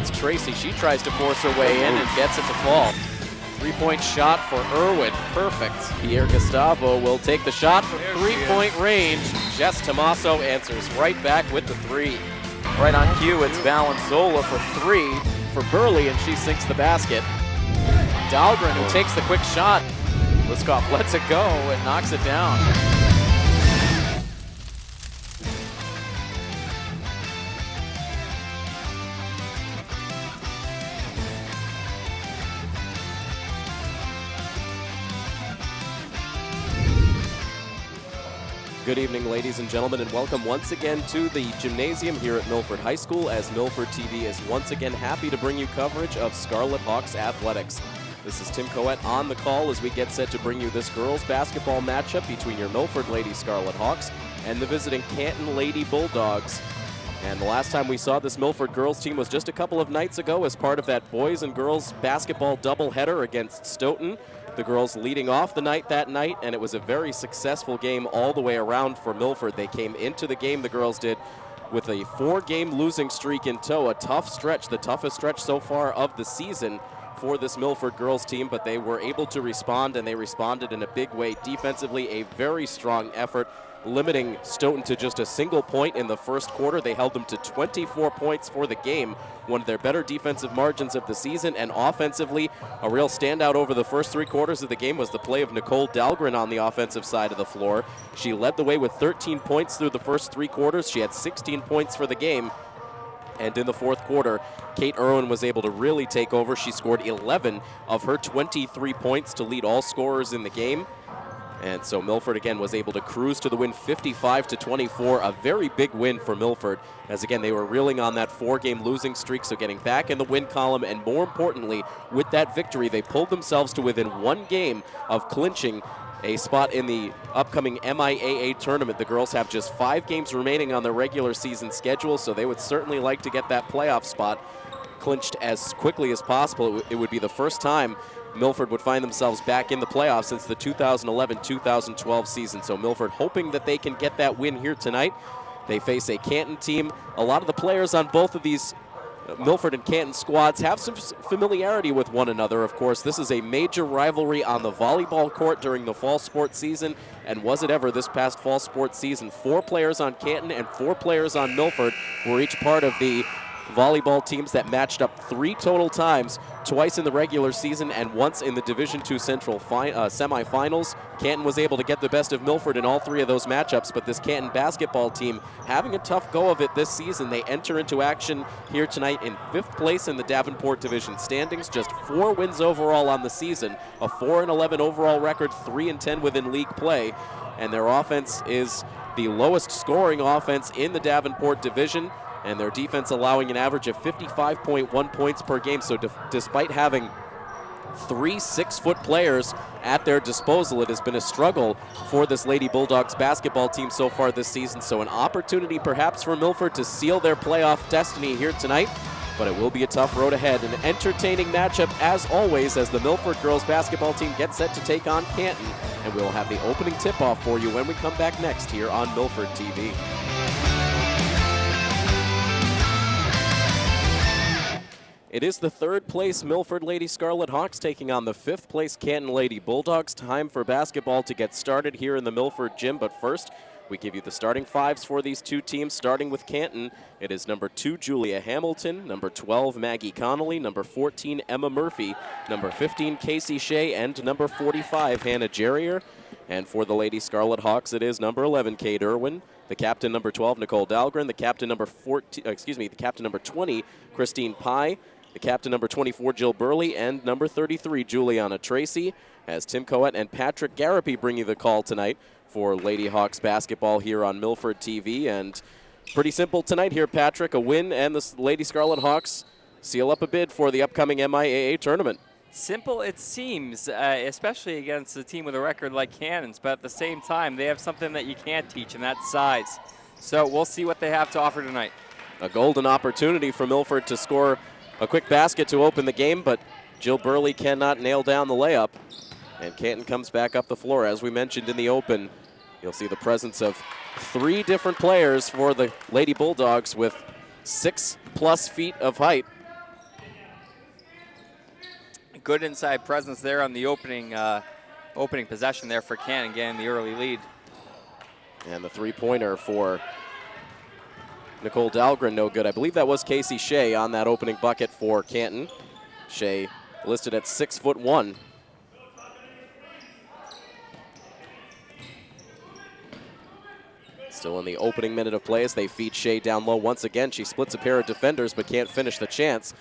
Here's Tracy. She tries to force her way in and gets it to fall. Three-point shot for Irwin. Perfect. Pierre Gustavo will take the shot from three-point range. Jess Tomaso answers right back with the three. Right on cue, it's Valenzola for three for Burley, and she sinks the basket. Dahlgren, who takes the quick shot. Liskoff lets it go and knocks it down. Good evening, ladies and gentlemen, and welcome once again to the gymnasium here at Milford High School, as Milford TV is once again happy to bring you coverage of Scarlet Hawks athletics. This is Tim Coette on the call as we get set to bring you this girls basketball matchup between your Milford Lady Scarlet Hawks and the visiting Canton Lady Bulldogs. And the last time we saw this Milford girls team was just a couple of nights ago as part of that boys and girls basketball doubleheader against Stoughton. The girls leading off the night that night, and it was a very successful game all the way around for Milford. They came into the game, the girls did, with a 4-game losing streak in tow, a tough stretch, the toughest stretch so far of the season for this Milford girls team, but they were able to respond, and they responded in a big way. Defensively, a very strong effort, limiting Stoughton to just a single point in the first quarter. They held them to 24 points for the game, one of their better defensive margins of the season, and offensively, a real standout over the first 3 quarters of the game was the play of Nicole Dahlgren on the offensive side of the floor. She led the way with 13 points through the first 3 quarters. She had 16 points for the game. And in the fourth quarter, Kate Irwin was able to really take over. She scored 11 of her 23 points to lead all scorers in the game. And so Milford again was able to cruise to the win 55-24, a very big win for Milford, as again they were reeling on that 4-game losing streak, so getting back in the win column, and more importantly, with that victory, they pulled themselves to within 1 game of clinching a spot in the upcoming MIAA tournament. The girls have just 5 games remaining on their regular season schedule, so they would certainly like to get that playoff spot clinched as quickly as possible. It would be the first time Milford would find themselves back in the playoffs since the 2011-2012 season. So Milford hoping that they can get that win here tonight. They face a Canton team. A lot of the players on both of these Milford and Canton squads have some familiarity with one another. Of course, this is a major rivalry on the volleyball court during the fall sports season, and was it ever this past fall sports season. 4 players on Canton and 4 players on Milford were each part of the volleyball teams that matched up 3 total times, twice in the regular season and once in the Division II Central semifinals. Canton was able to get the best of Milford in all 3 of those matchups, but this Canton basketball team having a tough go of it this season. They enter into action here tonight in 5th place in the Davenport Division standings, just 4 wins overall on the season, a 4-11 overall record, 3-10 within league play, and their offense is the lowest scoring offense in the Davenport Division, and their defense allowing an average of 55.1 points per game. So despite having 3 6-foot players at their disposal, it has been a struggle for this Lady Bulldogs basketball team so far this season. So an opportunity perhaps for Milford to seal their playoff destiny here tonight, but it will be a tough road ahead. An entertaining matchup as always as the Milford girls basketball team gets set to take on Canton, and we'll have the opening tip-off for you when we come back next here on Milford TV. It is the 3rd place Milford Lady Scarlet Hawks taking on the 5th place Canton Lady Bulldogs. Time for basketball to get started here in the Milford gym, but first we give you the starting 5s for these 2 teams, starting with Canton. It is number 2, Julia Hamilton, number 12, Maggie Connolly, number 14, Emma Murphy, number 15, Casey Shea, and number 45, Hannah Jerrier. And for the Lady Scarlet Hawks, it is number 11, Kate Irwin, the captain number 12, Nicole Dahlgren, the captain number 20, Christine Pye, the captain number 24, Jill Burley, and number 33, Juliana Tracy, as Tim Coette and Patrick Garapi bring you the call tonight for Lady Hawks basketball here on Milford TV. And pretty simple tonight here, Patrick. A win and the Lady Scarlet Hawks seal up a bid for the upcoming MIAA tournament. Simple it seems, especially against a team with a record like Cannon's, but at the same time, they have something that you can't teach, and that's size. So we'll see what they have to offer tonight. A golden opportunity for Milford to score a quick basket to open the game, but Jill Burley cannot nail down the layup. And Canton comes back up the floor. As we mentioned in the open, you'll see the presence of 3 different players for the Lady Bulldogs with 6+ feet of height. good inside presence there on the opening possession there for Canton, getting the early lead. And the three-pointer for Nicole Dahlgren, no good. I believe that was Casey Shea on that opening bucket for Canton. Shea listed at 6'1". Still in the opening minute of play as they feed Shea down low. Once again, she splits a pair of defenders but can't finish the chance.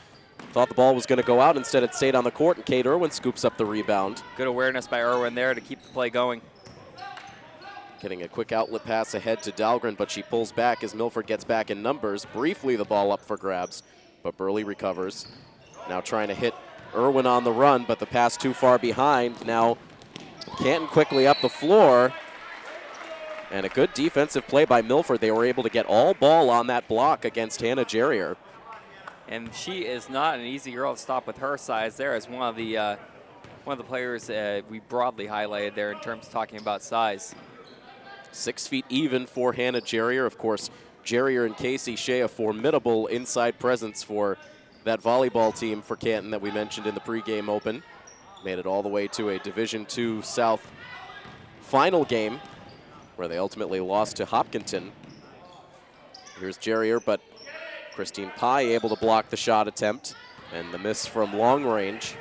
Thought the ball was going to go out. Instead, it stayed on the court, and Kate Irwin scoops up the rebound. Good awareness by Irwin there to keep the play going. Getting a quick outlet pass ahead to Dahlgren, but she pulls back as Milford gets back in numbers. Briefly, the ball up for grabs, but Burley recovers. Now trying to hit Irwin on the run, but the pass too far behind. Now Canton quickly up the floor. And a good defensive play by Milford. They were able to get all ball on that block against Hannah Jerrier. And she is not an easy girl to stop with her size there as one of the players we broadly highlighted there in terms of talking about size. 6 feet even for Hannah Jerrier. Of course, Jerrier and Casey Shea, a formidable inside presence for that volleyball team for Canton that we mentioned in the pregame open. Made it all the way to a Division II South final game where they ultimately lost to Hopkinton. Here's Jerrier, but Christine Pye able to block the shot attempt and the miss from long range.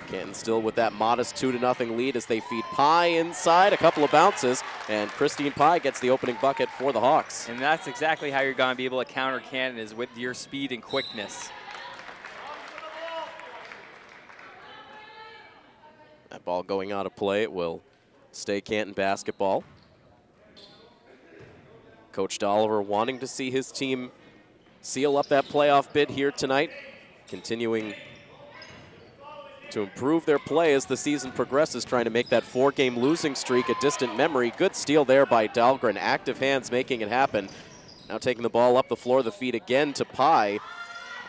Canton still with that modest 2-0 lead as they feed Pye inside, a couple of bounces, and Christine Pye gets the opening bucket for the Hawks. And that's exactly how you're going to be able to counter Canton, is with your speed and quickness. That ball going out of play, it will stay Canton basketball. Coach Dolliver wanting to see his team seal up that playoff bid here tonight, continuing to improve their play as the season progresses, trying to make that 4-game losing streak a distant memory. Good steal there by Dahlgren, active hands making it happen. Now taking the ball up the floor, the feed again to Pye.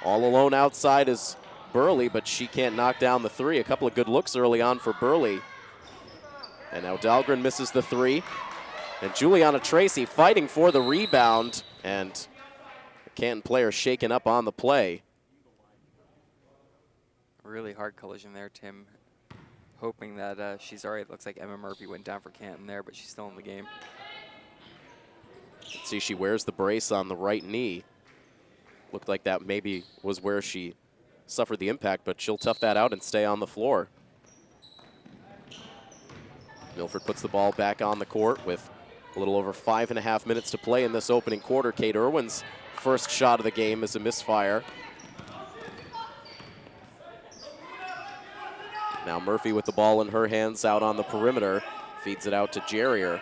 All alone outside is Burley, but she can't knock down the three. A couple of good looks early on for Burley. And now Dahlgren misses the three. And Juliana Tracy fighting for the rebound, and the Canton player shaken up on the play. Really hard collision there, Tim. Hoping that she's all right. Looks like Emma Murphy went down for Canton there, but she's still in the game. See, she wears the brace on the right knee. Looked like that maybe was where she suffered the impact, but she'll tough that out and stay on the floor. Milford puts the ball back on the court with a little over 5.5 minutes to play in this opening quarter. Kate Irwin's first shot of the game is a misfire. Now Murphy with the ball in her hands out on the perimeter, feeds it out to Jerrier.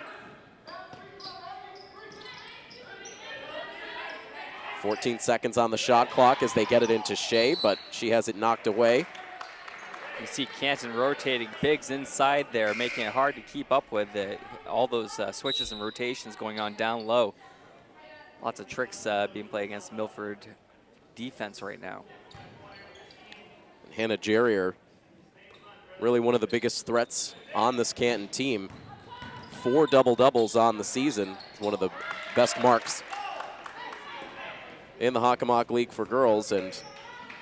14 seconds on the shot clock as they get it into Shea, but she has it knocked away. You see Canton rotating bigs inside there, making it hard to keep up with all those switches and rotations going on down low. Lots of tricks being played against Milford defense right now. And Hannah Jerrier, really one of the biggest threats on this Canton team. 4 double-doubles on the season. One of the best marks in the Hockomock League for girls, and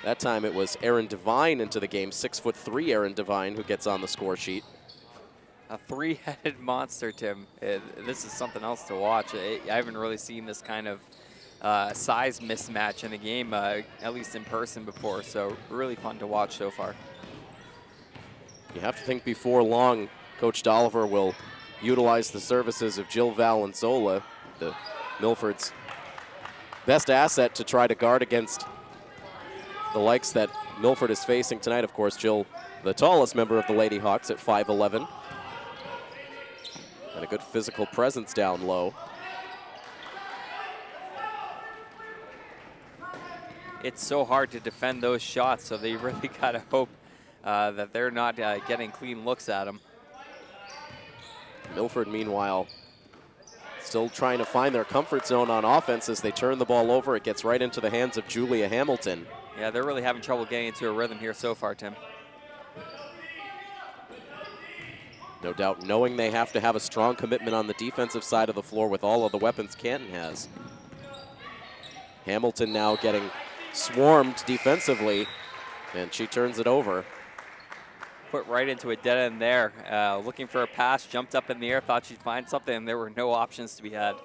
that time it was Erin Devine into the game, 6'3" Erin Devine, who gets on the score sheet. A three-headed monster, Tim. This is something else to watch. I haven't really seen this kind of size mismatch in a game, at least in person before, so really fun to watch so far. You have to think before long, Coach Dolliver will utilize the services of Jill Valenzola, the Milford's best asset, to try to guard against the likes that Milford is facing tonight. Of course, Jill, the tallest member of the Lady Hawks at 5'11". And a good physical presence down low. It's so hard to defend those shots, so they really got to hope that they're not getting clean looks at them. Milford, meanwhile, still trying to find their comfort zone on offense as they turn the ball over. It gets right into the hands of Julia Hamilton. Yeah, they're really having trouble getting into a rhythm here so far, Tim. No doubt knowing they have to have a strong commitment on the defensive side of the floor with all of the weapons Canton has. Hamilton now getting swarmed defensively And she turns it over. Put right into a dead end there. Looking for a pass, jumped up in the air, thought she'd find something, and there were no options to be had.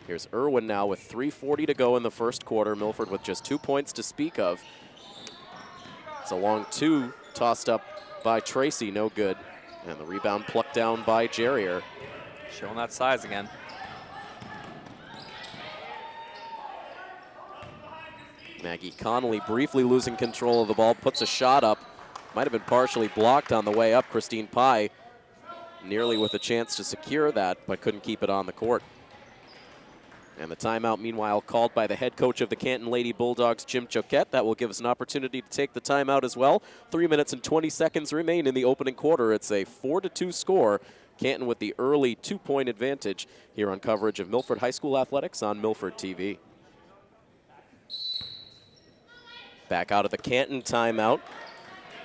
Here's Irwin now with 3:40 to go in the first quarter. Milford with just 2 points to speak of. It's a long two tossed up by Tracy, no good. And the rebound plucked down by Jerrier. Showing that size again. Maggie Connolly briefly losing control of the ball, puts a shot up. Might have been partially blocked on the way up. Christine Pye nearly with a chance to secure that, but couldn't keep it on the court. And the timeout, meanwhile, called by the head coach of the Canton Lady Bulldogs, Jim Choquette. That will give us an opportunity to take the timeout as well. 3 minutes and 20 seconds remain in the opening quarter. It's a 4-2 score. Canton with the early 2-point advantage here on coverage of Milford High School athletics on Milford TV. Back out of the Canton timeout.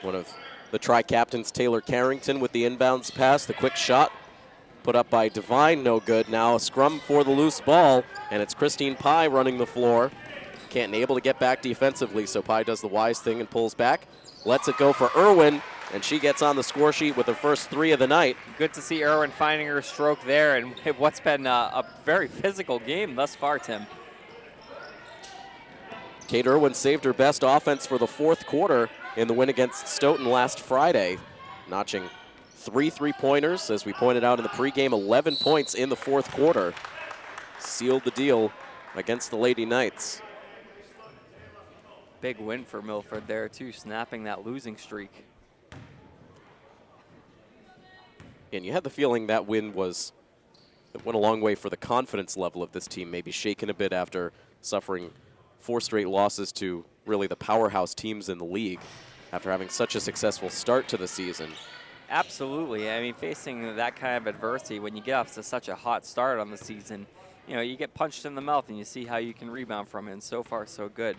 One of the tri-captains, Taylor Carrington, with the inbounds pass. The quick shot put up by Devine, no good. Now a scrum for the loose ball, and it's Christine Pye running the floor. Canton able to get back defensively, so Pye does the wise thing and pulls back. Lets it go for Irwin, and she gets on the score sheet with her first 3 of the night. Good to see Irwin finding her stroke there, and what's been a very physical game thus far, Tim. Kate Irwin saved her best offense for the fourth quarter in the win against Stoughton last Friday, notching 3 3-pointers, as we pointed out in the pregame, 11 points in the fourth quarter. Sealed the deal against the Lady Knights. Big win for Milford there, too, snapping that losing streak. And you had the feeling that win went a long way for the confidence level of this team, maybe shaken a bit after suffering 4 straight losses to really the powerhouse teams in the league after having such a successful start to the season. Absolutely. I mean, facing that kind of adversity when you get off to such a hot start on the season, you know, you get punched in the mouth and you see how you can rebound from it, and so far so good.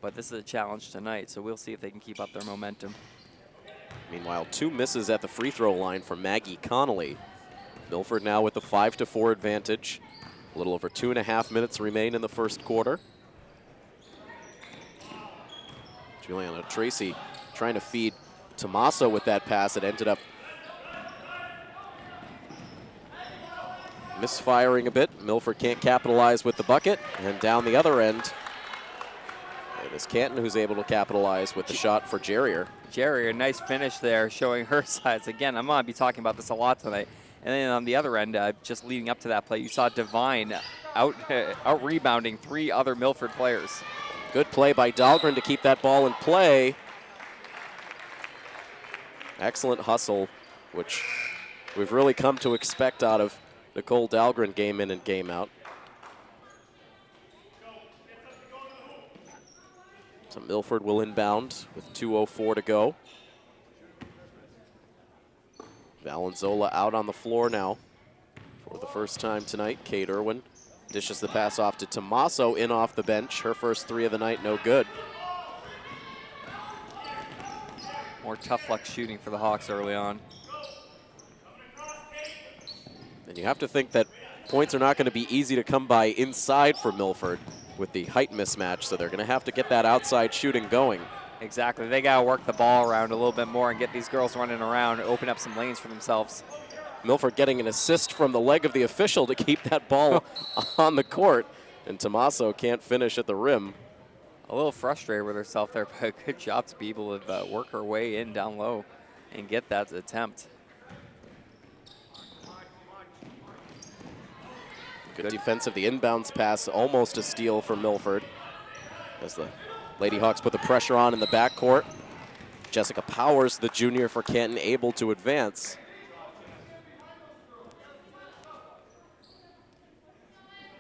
But this is a challenge tonight, so we'll see if they can keep up their momentum. Meanwhile, 2 misses at the free throw line from Maggie Connolly. Milford now with the 5-4 advantage. A little over 2.5 minutes remain in the first quarter. Juliana Tracy trying to feed Tommaso with that pass. It ended up misfiring a bit. Milford can't capitalize with the bucket. And down the other end, it is Canton who's able to capitalize with the shot for Jerrier. Jerrier, nice finish there, showing her size. Again, I'm going to be talking about this a lot tonight. And then on the other end, just leading up to that play, you saw Devine out rebounding 3 other Milford players. Good play by Dahlgren to keep that ball in play. Excellent hustle, which we've really come to expect out of Nicole Dahlgren game in and game out. So Milford will inbound with 2:04 to go. Valenzola out on the floor now for the first time tonight. Kate Irwin dishes the pass off to Tommaso in off the bench. Her first 3 of the night, no good. More tough luck shooting for the Hawks early on. And you have to think that points are not going to be easy to come by inside for Milford with the height mismatch, so they're going to have to get that outside shooting going. Exactly. They got to work the ball around a little bit more and get these girls running around, open up some lanes for themselves. Milford getting an assist from the leg of the official to keep that ball on the court, and Tommaso can't finish at the rim. A little frustrated with herself there, but good job to be able to work her way in down low and get that attempt. Good defense of the inbounds pass, almost a steal for Milford. As the Lady Hawks put the pressure on in the backcourt. Jessica Powers, the junior for Canton, able to advance.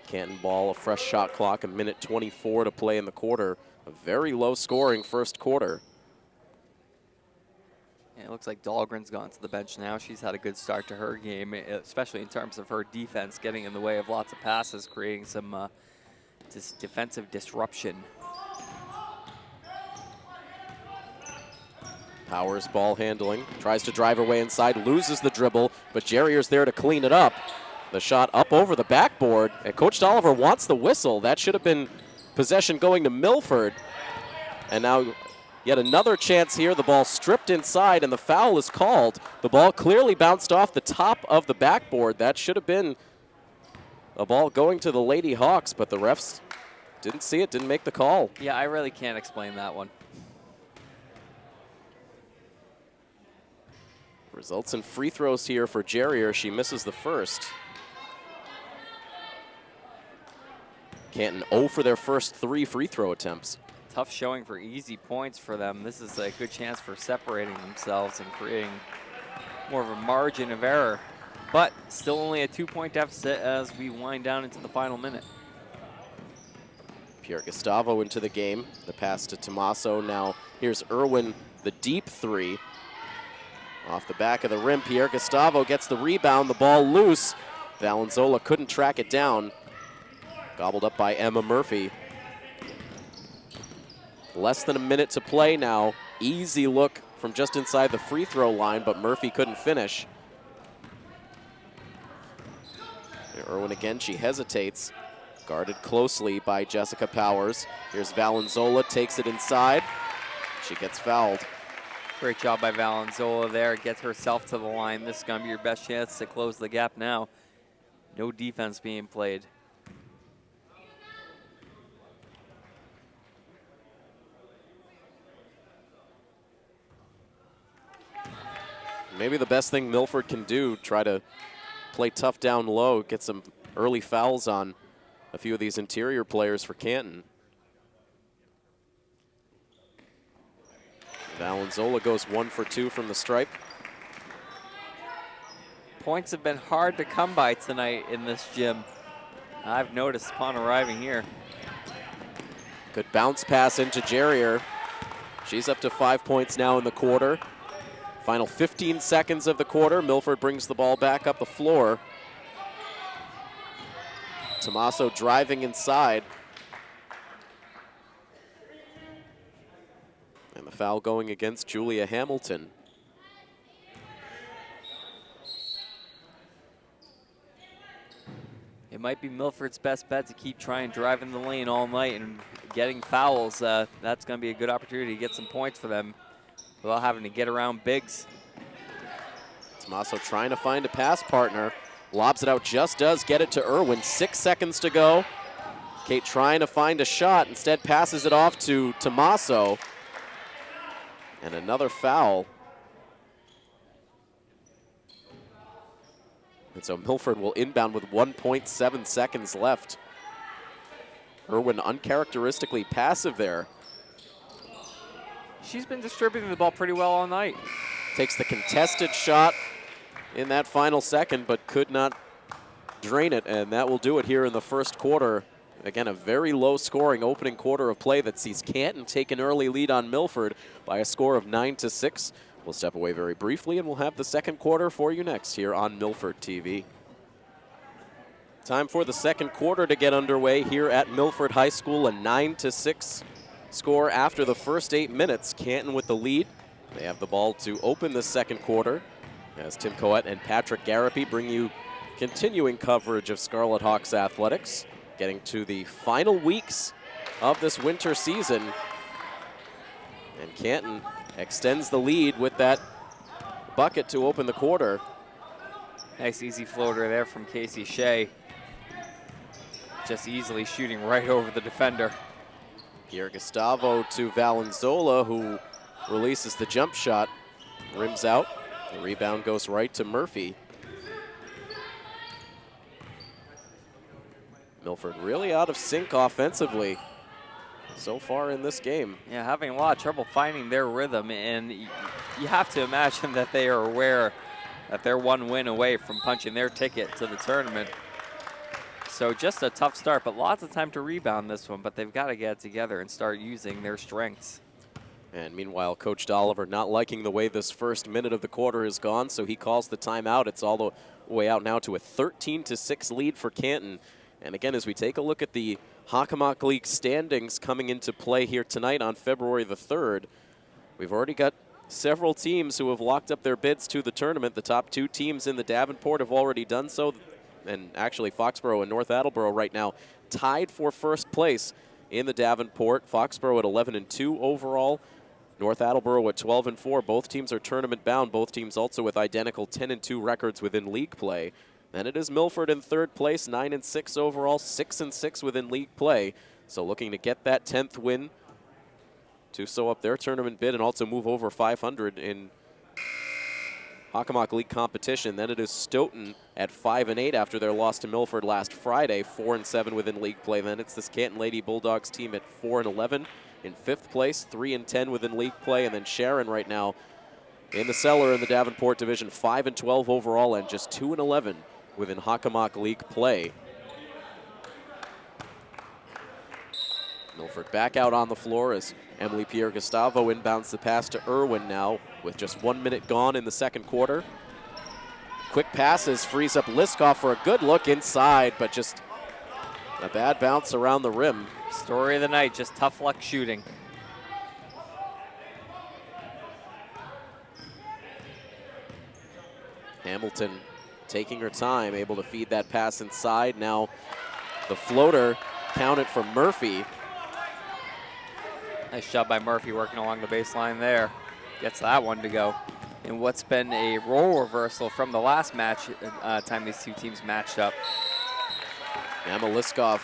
Canton ball, a fresh shot clock, 1:24 to play in the quarter. A very low scoring first quarter. And it looks like Dahlgren's gone to the bench now. She's had a good start to her game, especially in terms of her defense, getting in the way of lots of passes, creating some defensive disruption. Powers ball handling, tries to drive her way inside, loses the dribble, but Jerrier's there to clean it up. The shot up over the backboard, and Coach Dolliver wants the whistle. That should have been possession going to Milford. And now yet another chance here. The ball stripped inside, and the foul is called. The ball clearly bounced off the top of the backboard. That should have been a ball going to the Lady Hawks, but the refs didn't see it, didn't make the call. Yeah, I really can't explain that one. Results in free throws here for Jerrier. She misses the first. Canton 0 for their first 3 free throw attempts. Tough showing for easy points for them. This is a good chance for separating themselves and creating more of a margin of error. But still only a 2-point deficit as we wind down into the final minute. Pierre Gustavo into the game. The pass to Tommaso. Now here's Irwin, the deep 3. Off the back of the rim, Pierre Gustavo gets the rebound. The ball loose. Valenzola couldn't track it down. Gobbled up by Emma Murphy. Less than a minute to play now. Easy look from just inside the free throw line, but Murphy couldn't finish. Irwin again, she hesitates. Guarded closely by Jessica Powers. Here's Valenzola, takes it inside. She gets fouled. Great job by Valenzola there. Gets herself to the line. This is going to be your best chance to close the gap now. No defense being played. Maybe the best thing Milford can do, try to play tough down low, get some early fouls on a few of these interior players for Canton. Valenzola goes 1 for 2 from the stripe. Points have been hard to come by tonight in this gym. I've noticed upon arriving here. Good bounce pass into Jerrier. She's up to 5 points now in the quarter. Final 15 seconds of the quarter. Milford brings the ball back up the floor. Tommaso driving inside. And the foul going against Julia Hamilton. It might be Milford's best bet to keep trying driving the lane all night and getting fouls. That's going to be a good opportunity to get some points for them without having to get around bigs. Tommaso trying to find a pass partner. Lobs it out, just does get it to Irwin. 6 seconds to go. Kate trying to find a shot, instead passes it off to Tommaso. And another foul. And so Milford will inbound with 1.7 seconds left. Irwin uncharacteristically passive there. She's been distributing the ball pretty well all night. Takes the contested shot in that final second, but could not drain it, and that will do it here in the first quarter. Again, a very low-scoring opening quarter of play that sees Canton take an early lead on Milford by a score of 9-6. We'll step away very briefly, and we'll have the second quarter for you next here on Milford TV. Time for the second quarter to get underway here at Milford High School, a 9-6 score after the first 8 minutes. Canton with the lead. They have the ball to open the second quarter as Tim Coet and Patrick Garapi bring you continuing coverage of Scarlet Hawks athletics, getting to the final weeks of this winter season. And Canton extends the lead with that bucket to open the quarter. Nice easy floater there from Casey Shea. Just easily shooting right over the defender. Pierre Gustavo to Valenzola, who releases the jump shot, rims out. The rebound goes right to Murphy. Milford really out of sync offensively so far in this game. Yeah, having a lot of trouble finding their rhythm, and you have to imagine that they are aware that they're one win away from punching their ticket to the tournament. So just a tough start, but lots of time to rebound this one, but they've got to get it together and start using their strengths. And meanwhile, Coach Dolliver not liking the way this first minute of the quarter has gone, so he calls the timeout. It's all the way out now to a 13-6 lead for Canton. And again, as we take a look at the Hockomock League standings coming into play here tonight on February the 3rd, we've already got several teams who have locked up their bids to the tournament. The top 2 teams in the Davenport have already done so. and actually Foxborough and North Attleboro right now tied for first place in the Davenport. Foxborough at 11-2 overall. North Attleboro at 12-4. Both teams are tournament bound. Both teams also with identical 10-2 records within league play. Then it is Milford in third place, 9-6 overall, 6-6 within league play. So looking to get that 10th win to sew up their tournament bid and also move over 500 in Hockomock League competition. Then it is Stoughton at 5-8 after their loss to Milford last Friday, 4-7 within league play. Then it's this Canton Lady Bulldogs team at 4-11 in fifth place, 3-10 within league play. And then Sharon right now in the cellar in the Davenport division, 5-12 overall and just 2-11 within Hockomock League play. Milford back out on the floor as Emily Pierre Gustavo inbounds the pass to Irwin now with just 1 minute gone in the second quarter. Quick passes frees up Liskoff for a good look inside, but just a bad bounce around the rim. Story of the night, just tough luck shooting. Hamilton taking her time, able to feed that pass inside. Now the floater counted for Murphy. Nice job by Murphy working along the baseline there. Gets that one to go. And what's been a role reversal from the last match, time these two teams matched up. Emma Liskoff,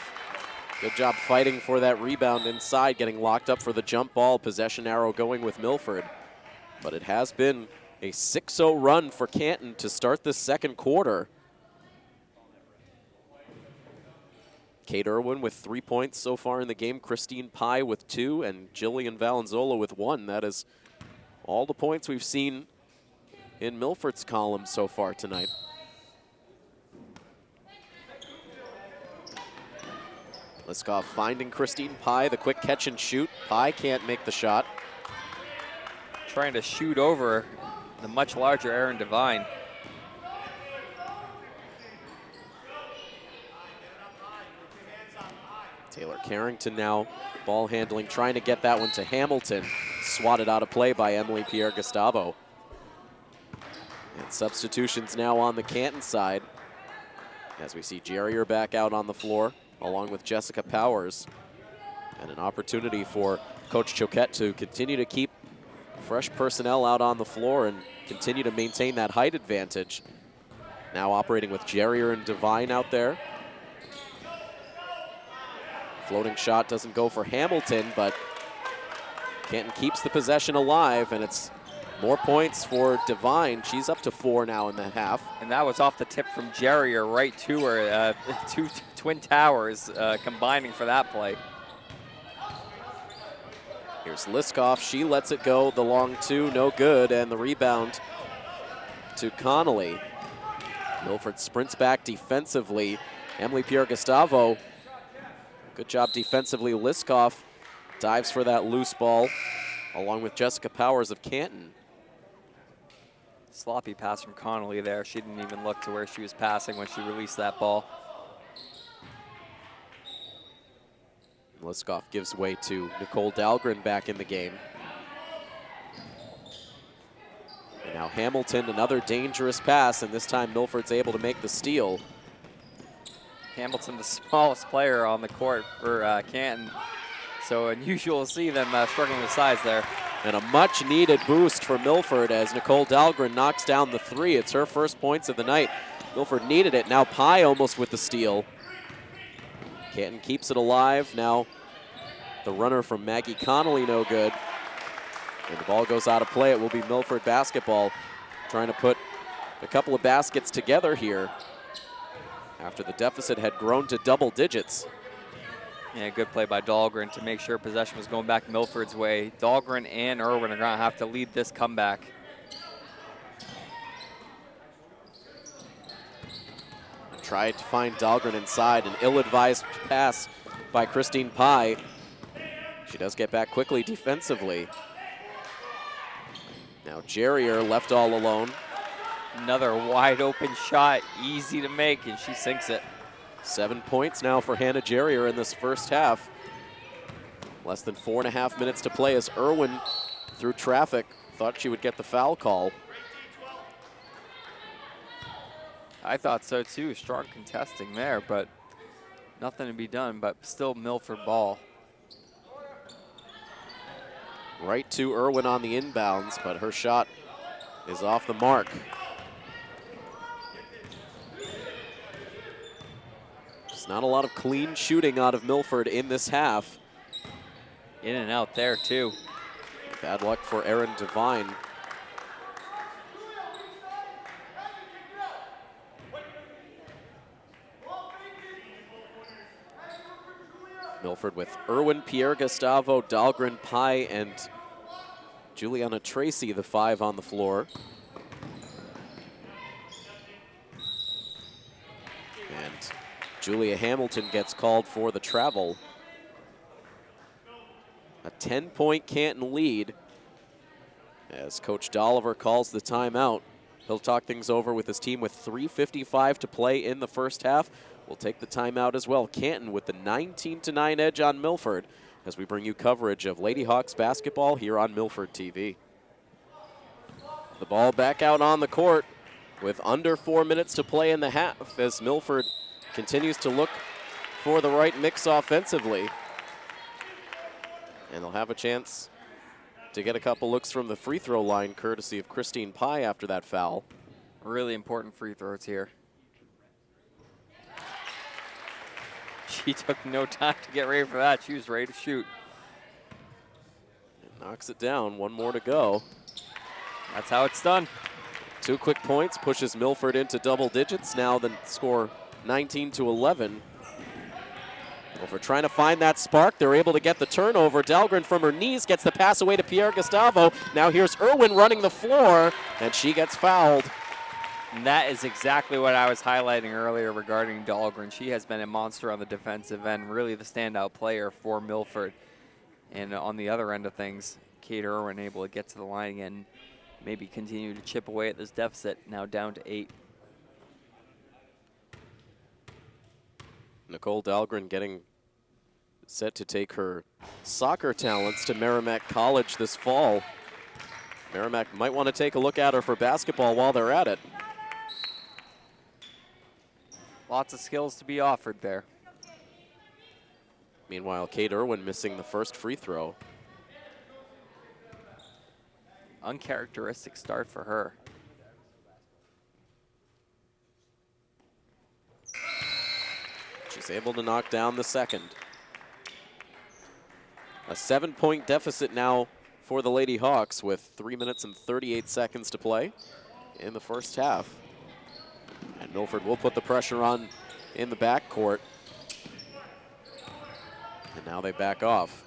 good job fighting for that rebound inside, getting locked up for the jump ball. Possession arrow going with Milford. But it has been a 6-0 run for Canton to start this second quarter. Kate Irwin with 3 points so far in the game, Christine Pye with 2, and Jillian Valenzola with 1. That is all the points we've seen in Milford's column so far tonight. Liskoff finding Christine Pye, the quick catch and shoot. Pye can't make the shot. Trying to shoot over the much larger Aaron Devine. Taylor Carrington now, ball handling, trying to get that one to Hamilton. Swatted out of play by Emily Pierre Gustavo. And substitutions now on the Canton side, as we see Jerrier back out on the floor, along with Jessica Powers. And an opportunity for Coach Choquette to continue to keep fresh personnel out on the floor and continue to maintain that height advantage. Now operating with Jerrier and Devine out there. Floating shot doesn't go for Hamilton, but Canton keeps the possession alive, and it's more points for Devine. She's up to 4 now in the half. And that was off the tip from Jerrier right to her. Two Twin Towers combining for that play. Here's Liskoff. She lets it go. The long two, no good, and the rebound to Connolly. Milford sprints back defensively. Emily Pierre Gustavo, good job defensively. Liskoff dives for that loose ball, along with Jessica Powers of Canton. Sloppy pass from Connolly there. She didn't even look to where she was passing when she released that ball. Liskoff gives way to Nicole Dahlgren back in the game. And now Hamilton, another dangerous pass, and this time Milford's able to make the steal. Hamilton, the smallest player on the court for Canton. So unusual to see them struggling with size there. And a much needed boost for Milford as Nicole Dahlgren knocks down the 3. It's her first points of the night. Milford needed it. Now Pye almost with the steal. Canton keeps it alive. Now the runner from Maggie Connolly, no good. And the ball goes out of play. It will be Milford basketball, trying to put a couple of baskets together here after the deficit had grown to double digits. Yeah, good play by Dahlgren to make sure possession was going back Milford's way. Dahlgren and Irwin are going to have to lead this comeback. Tried to find Dahlgren inside, an ill-advised pass by Christine Pye. She does get back quickly defensively. Now Jerrier left all alone. Another wide open shot, easy to make, and she sinks it. 7 points now for Hannah Jerrier in this first half. Less than 4.5 minutes to play as Irwin, through traffic, thought she would get the foul call. I thought so too. Strong contesting there, but nothing to be done, but still Milford ball. Right to Irwin on the inbounds, but her shot is off the mark. Just not a lot of clean shooting out of Milford in this half. In and out there too. Bad luck for Erin Devine. Milford with Irwin, Pierre Gustavo, Dahlgren, Pye, and Juliana Tracy, the 5 on the floor. And Julia Hamilton gets called for the travel. A 10-point Canton lead as Coach Dolliver calls the timeout. He'll talk things over with his team with 3:55 to play in the first half. We'll take the timeout as well. Canton with the 19-9 edge on Milford as we bring you coverage of Lady Hawks basketball here on Milford TV. The ball back out on the court with under 4 minutes to play in the half as Milford continues to look for the right mix offensively. And they'll have a chance to get a couple looks from the free throw line courtesy of Christine Pye after that foul. Really important free throws here. She took no time to get ready for that. She was ready to shoot. It knocks it down, 1 more to go. That's how it's done. 2 quick points pushes Milford into double digits. Now the score 19-11. Milford trying to find that spark. They're able to get the turnover. Dahlgren from her knees gets the pass away to Pierre Gustavo. Now here's Irwin running the floor, and she gets fouled. And that is exactly what I was highlighting earlier regarding Dahlgren. She has been a monster on the defensive end, really the standout player for Milford. And on the other end of things, Kate Irwin able to get to the line again, maybe continue to chip away at this deficit, now down to 8. Nicole Dahlgren getting set to take her soccer talents to Merrimack College this fall. Merrimack might want to take a look at her for basketball while they're at it. Lots of skills to be offered there. Meanwhile, Kate Irwin missing the first free throw. Uncharacteristic start for her. She's able to knock down the second. A 7-point deficit now for the Lady Hawks with 3 minutes and 38 seconds to play in the first half. And Milford will put the pressure on in the backcourt. And now they back off.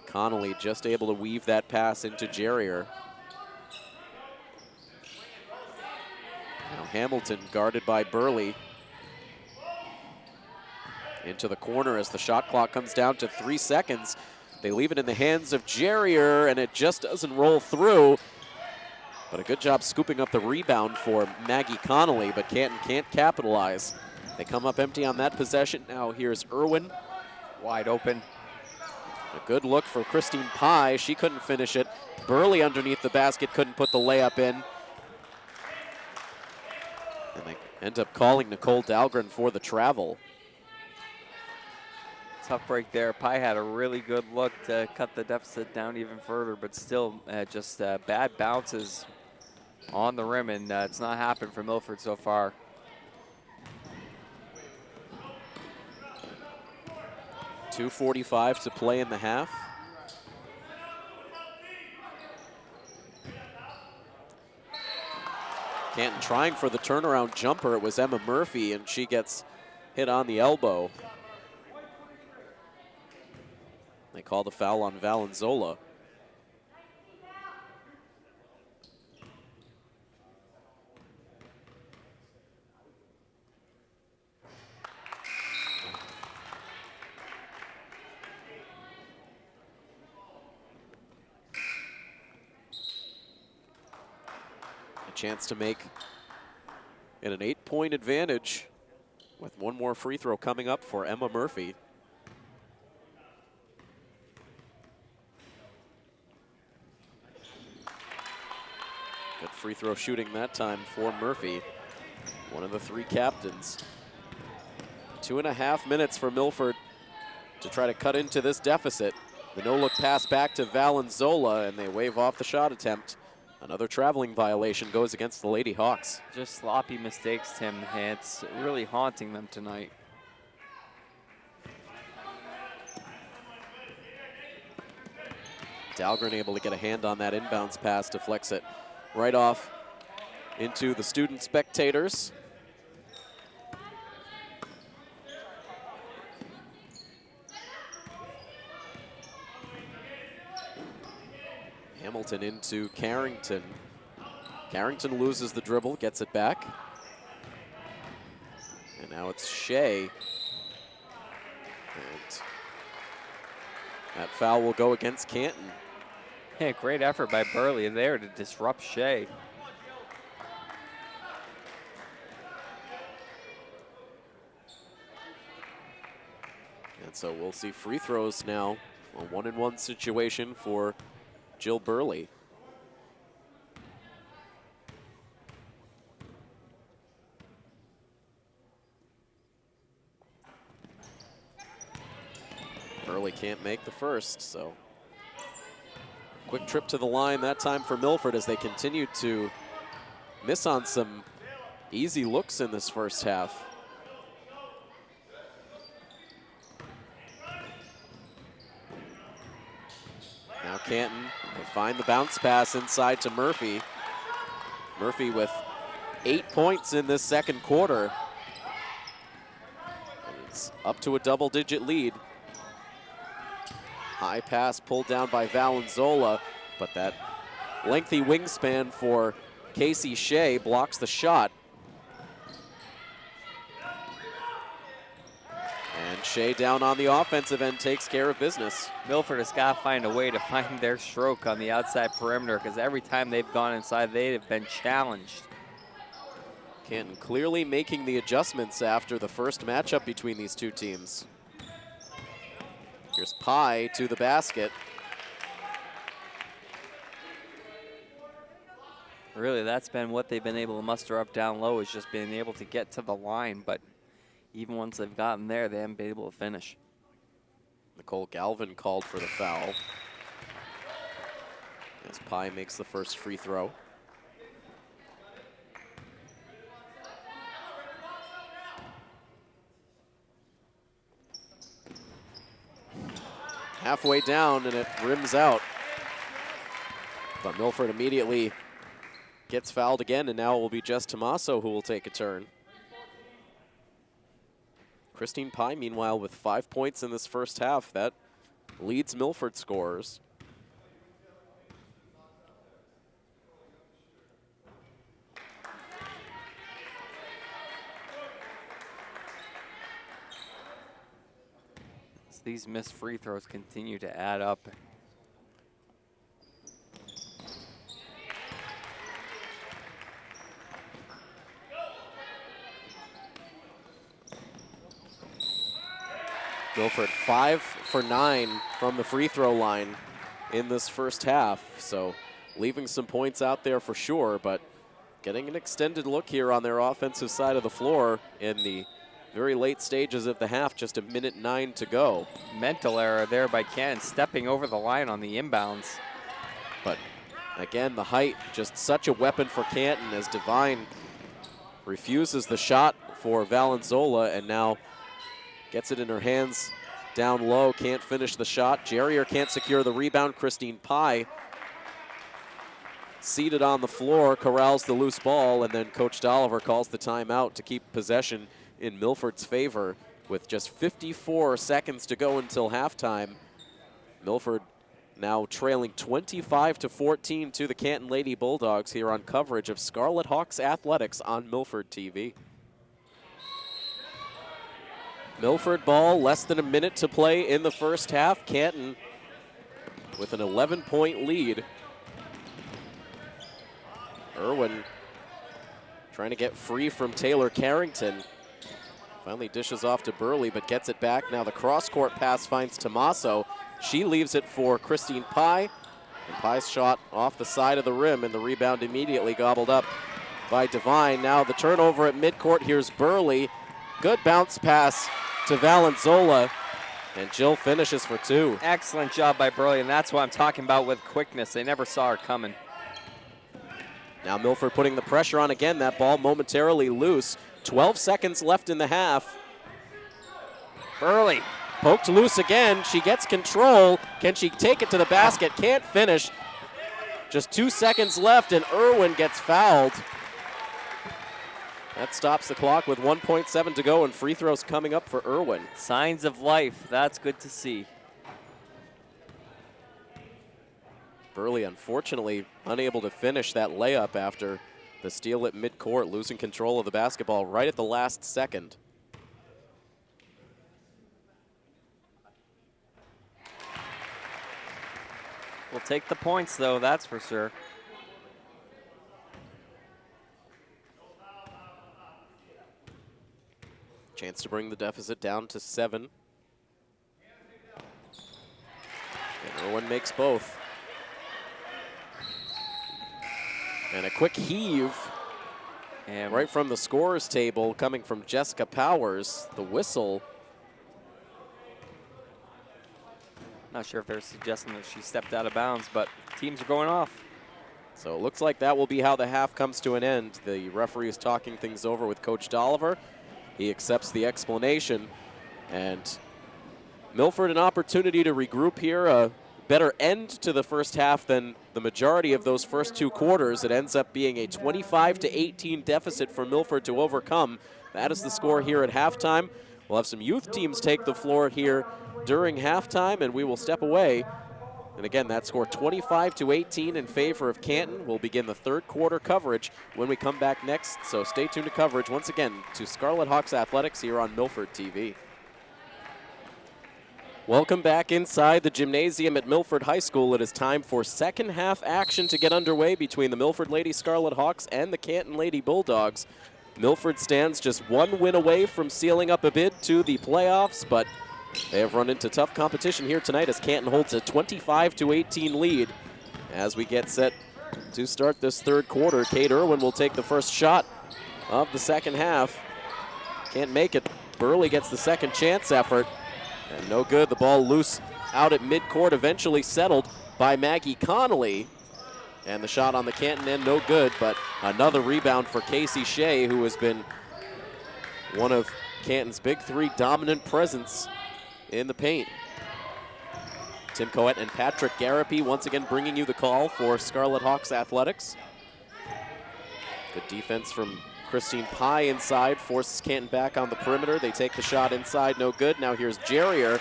Connolly just able to weave that pass into Jerrier. Now Hamilton guarded by Burley. Into the corner as the shot clock comes down to 3 seconds. They leave it in the hands of Jerrier, and it just doesn't roll through. But a good job scooping up the rebound for Maggie Connolly, but Canton can't capitalize. They come up empty on that possession. Now here's Irwin. Wide open. A good look for Christine Pye. She couldn't finish it. Burley underneath the basket couldn't put the layup in. And they end up calling Nicole Dahlgren for the travel. Tough break there. Pye had a really good look to cut the deficit down even further, but still just bad bounces on the rim, and it's not happened for Milford so far. .245 to play in the half. Canton trying for the turnaround jumper. It was Emma Murphy, and she gets hit on the elbow. They call the foul on Valenzola. A chance to make it an 8-point advantage with 1 more free throw coming up for Emma Murphy. free throw shooting that time for Murphy, one of the 3 captains. 2.5 minutes for Milford to try to cut into this deficit. The no-look pass back to Valenzola, and they wave off the shot attempt. Another traveling violation goes against the Lady Hawks. Just sloppy mistakes, Tim, and it's really haunting them tonight. Dahlgren able to get a hand on that inbounds pass to flex it right off into the student spectators. Hamilton into Carrington. Carrington loses the dribble, gets it back. And now it's Shea. And that foul will go against Canton. Yeah, great effort by Burley there to disrupt Shea. And so we'll see free throws now. A 1-and-1 situation for Jill Burley. Burley can't make the first, so quick trip to the line that time for Milford as they continue to miss on some easy looks in this first half. Now Canton will find the bounce pass inside to Murphy. Murphy with 8 points in this second quarter. And it's up to a double-digit lead. High pass pulled down by Valenzola, but that lengthy wingspan for Casey Shea blocks the shot. And Shea down on the offensive end takes care of business. Milford has got to find a way to find their stroke on the outside perimeter because every time they've gone inside, they have been challenged. Canton clearly making the adjustments after the first matchup between these two teams. Here's Pye to the basket. Really, that's been what they've been able to muster up down low, is just being able to get to the line, but even once they've gotten there, they haven't been able to finish. Nicole Galvin called for the foul as Pye makes the first free throw. Halfway down and it rims out. But Milford immediately gets fouled again, and now it will be Jess Tomaso who will take a turn. Christine Pye, meanwhile, with 5 points in this first half. That leads Milford scorers. These missed free throws continue to add up. Milford 5 for 9 from the free throw line in this first half. So leaving some points out there for sure, but getting an extended look here on their offensive side of the floor in the very late stages of the half, just 1:09 to go. Mental error there by Canton, stepping over the line on the inbounds. But again, the height, just such a weapon for Canton as Devine refuses the shot for Valenzola and now gets it in her hands down low, can't finish the shot. Jerrier can't secure the rebound. Christine Pye seated on the floor, corrals the loose ball, and then Coach Dolliver calls the timeout to keep possession in Milford's favor with just 54 seconds to go until halftime. Milford now trailing 25-14 to the Canton Lady Bulldogs here on coverage of Scarlet Hawks Athletics on Milford TV. Milford ball, less than a minute to play in the first half. Canton with an 11-point lead. Irwin trying to get free from Taylor Carrington. Finally dishes off to Burley, but gets it back. Now the cross-court pass finds Tomaso. She leaves it for Christine Pye, And Pye's shot off the side of the rim, and the rebound immediately gobbled up by Devine. Now the turnover at midcourt. Here's Burley. Good bounce pass to Valenzola, and Jill finishes for 2. Excellent job by Burley, and that's what I'm talking about with quickness. They never saw her coming. Now Milford putting the pressure on again. That ball momentarily loose. 12 seconds left in the half. Burley. Poked loose again. She gets control. Can she take it to the basket? Can't finish. Just 2 seconds left, and Irwin gets fouled. That stops the clock with 1.7 to go, and free throws coming up for Irwin. Signs of life. That's good to see. Burley, unfortunately, unable to finish that layup after the steal at midcourt, losing control of the basketball right at the last second. We'll take the points, though, that's for sure. Chance to bring the deficit down to 7. And Irwin makes both. And a quick heave and right from the scorer's table coming from Jessica Powers. The whistle. Not sure if they're suggesting that she stepped out of bounds, but teams are going off. So it looks like that will be how the half comes to an end. The referee is talking things over with Coach Dolliver. He accepts the explanation. And Milford an opportunity to regroup here. A better end to the first half than the majority of those first 2 quarters. It ends up being a 25-18 deficit for Milford to overcome. That is the score here at halftime. We'll have some youth teams take the floor here during halftime, and we will step away. And again, that score 25-18 in favor of Canton. We'll begin the third quarter coverage when we come back next. So stay tuned to coverage once again to Scarlet Hawks Athletics here on Milford TV. Welcome back inside the gymnasium at Milford High School. It is time for second half action to get underway between the Milford Lady Scarlet Hawks and the Canton Lady Bulldogs. Milford stands just 1 win away from sealing up a bid to the playoffs, but they have run into tough competition here tonight as Canton holds a 25-18 lead. As we get set to start this third quarter, Kate Irwin will take the first shot of the second half. Can't make it. Burley gets the second chance effort, and no good. The ball loose out at midcourt, eventually settled by Maggie Connolly. And the shot on the Canton end, no good, but another rebound for Casey Shea, who has been one of Canton's big 3 dominant presence in the paint. Tim Coet and Patrick Garapi once again bringing you the call for Scarlet Hawks Athletics. Good defense from Christine Pye inside, forces Canton back on the perimeter. They take the shot inside, no good. Now here's Jerrier.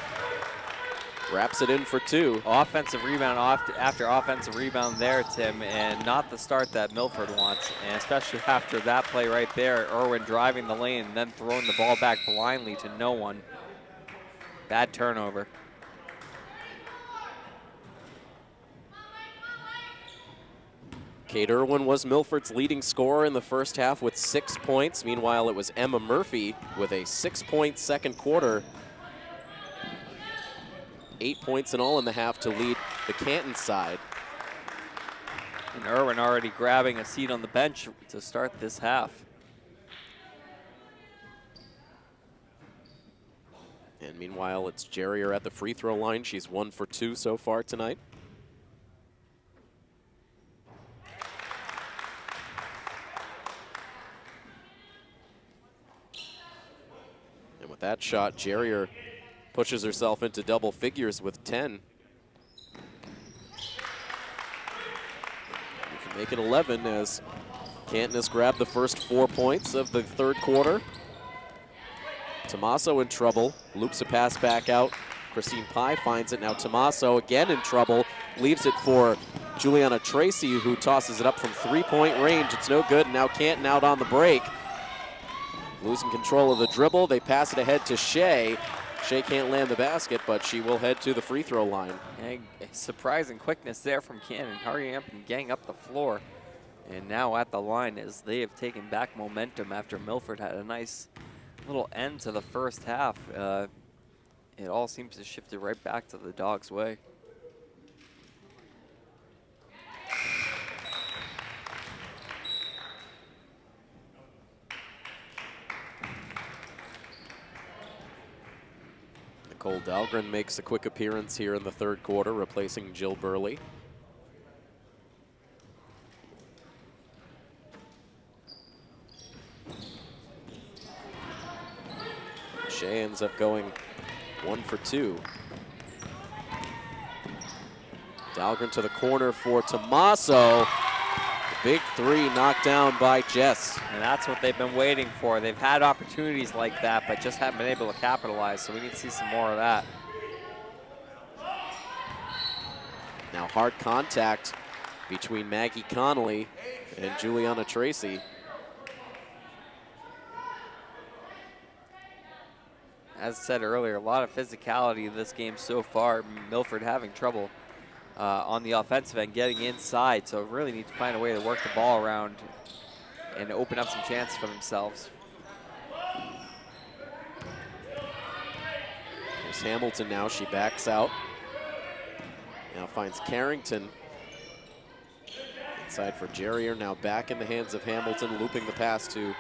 Wraps it in for 2. Offensive rebound after offensive rebound there, Tim, and not the start that Milford wants. And especially after that play right there, Irwin driving the lane and then throwing the ball back blindly to no one. Bad turnover. Kate Irwin was Milford's leading scorer in the first half with 6 points. Meanwhile, it was Emma Murphy with a 6-point second quarter. 8 points in all in the half to lead the Canton side. And Irwin already grabbing a seat on the bench to start this half. And meanwhile, it's Jerrier at the free throw line. She's 1 for 2 so far tonight. And with that shot, Jerrier pushes herself into double figures with 10. You can make it 11 as Canton has grabbed the first 4 points of the third quarter. Tommaso in trouble, loops a pass back out. Christine Pye finds it. Now Tommaso again in trouble, leaves it for Juliana Tracy, who tosses it up from 3-point range. It's no good. Now Canton out on the break. Losing control of the dribble. They pass it ahead to Shea. Shea can't land the basket, but she will head to the free throw line. And surprising quickness there from Canton, hurrying up and getting up the floor. And now at the line as they have taken back momentum after Milford had a nice little end to the first half. It all seems to shift it right back to the Dogs' way. Nicole Dahlgren makes a quick appearance here in the third quarter, replacing Jill Burley. Shea ends up going 1 for 2. Dahlgren to the corner for Tommaso. Big three knocked down by Jess. And that's what they've been waiting for. They've had opportunities like that, but just haven't been able to capitalize, so we need to see some more of that. Now hard contact between Maggie Connolly and Juliana Tracy. As I said earlier, a lot of physicality in this game so far. Milford having trouble on the offensive end, getting inside, so really need to find a way to work the ball around and open up some chances for themselves. There's Hamilton now, she backs out. Now finds Carrington. Inside for Jerrier, now back in the hands of Hamilton, looping the pass to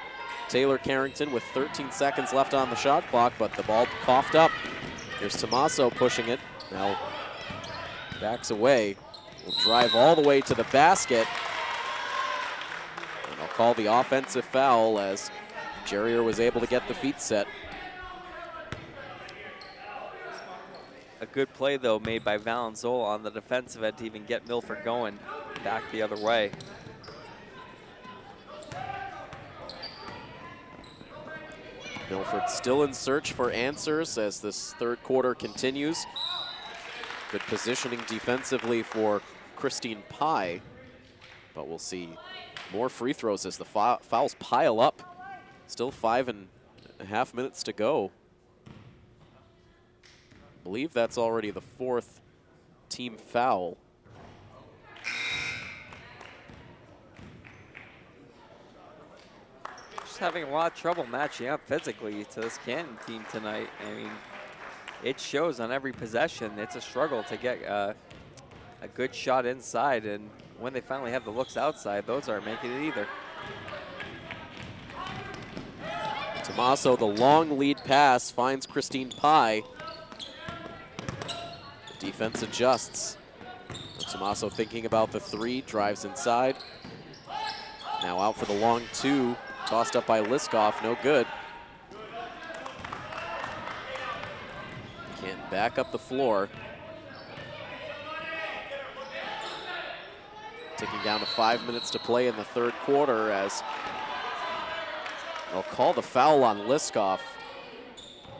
Taylor Carrington with 13 seconds left on the shot clock, but the ball coughed up. Here's Tommaso pushing it. Now backs away. Will drive all the way to the basket. And I'll call the offensive foul as Jerrier was able to get the feet set. A good play, though, made by Valenzola on the defensive end to even get Milford going back the other way. Milford still in search for answers as this third quarter continues. Good positioning defensively for Christine Pye, but we'll see more free throws as the fouls pile up. Still 5.5 minutes to go. I believe that's already the 4th team foul. Just having a lot of trouble matching up physically to this Canton team tonight. I mean, it shows on every possession. It's a struggle to get a good shot inside, and when they finally have the looks outside, those aren't making it either. Tommaso, the long lead pass, finds Christine Pye. The defense adjusts. Tommaso thinking about the three, drives inside. Now out for the long two, tossed up by Liskoff, no good. Can't back up the floor. Ticking down to 5 minutes to play in the third quarter as they'll call the foul on Liskoff.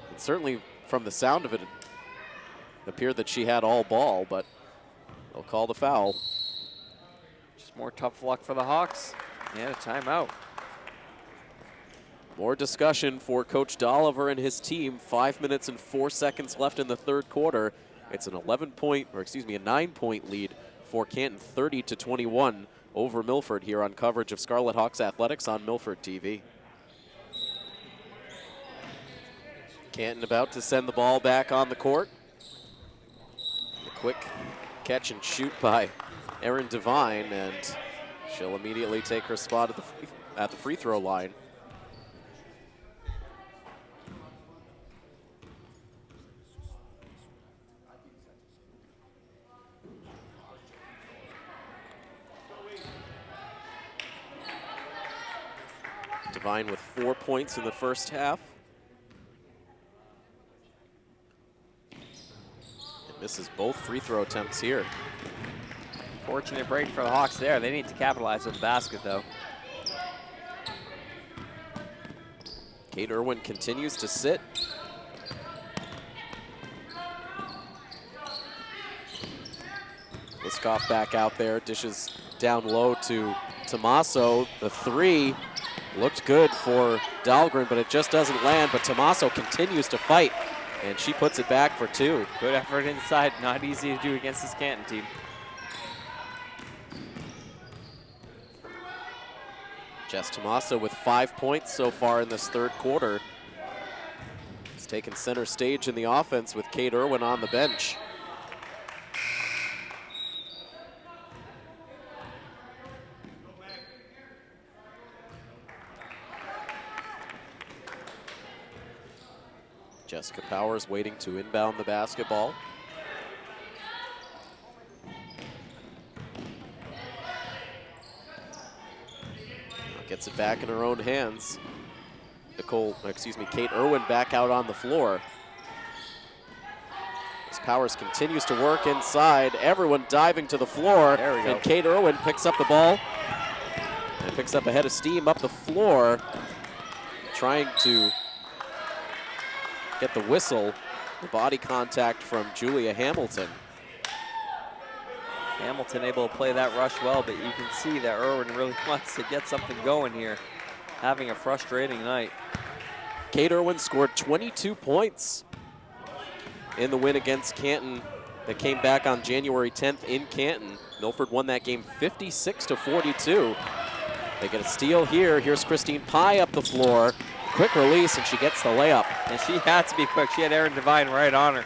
And certainly from the sound of it, it appeared that she had all ball, but they'll call the foul. Just more tough luck for the Hawks and a timeout. More discussion for Coach Dolliver and his team. 5 minutes and 4 seconds left in the third quarter. It's an 9-point lead for Canton, 30-21 over Milford here on coverage of Scarlet Hawks Athletics on Milford TV. Canton about to send the ball back on the court. A quick catch and shoot by Erin Devine, and she'll immediately take her spot at the free throw line. Devine with 4 points in the first half. And misses both free throw attempts here. Fortunate break for the Hawks there. They need to capitalize on the basket, though. Kate Irwin continues to sit. Liskoff back out there, dishes down low to Tommaso. The three looked good for Dahlgren, but it just doesn't land. But Tommaso continues to fight, and she puts it back for two. Good effort inside. Not easy to do against this Canton team. Jess Tommaso with 5 points so far in this third quarter. He's taken center stage in the offense with Kate Irwin on the bench. Jessica Powers waiting to inbound the basketball. Gets it back in her own hands. Kate Irwin back out on the floor. As Powers continues to work inside, everyone diving to the floor. There we go. And Kate Irwin picks up the ball and picks up a head of steam up the floor, trying to get the whistle. The body contact from Julia Hamilton. Hamilton able to play that rush well, but you can see that Irwin really wants to get something going here, having a frustrating night. Kate Irwin scored 22 points in the win against Canton that came back on January 10th in Canton. Milford won that game 56-42. They get a steal here. Here's Christine Pye up the floor. Quick release, and she gets the layup. And she had to be quick. She had Erin Devine right on her.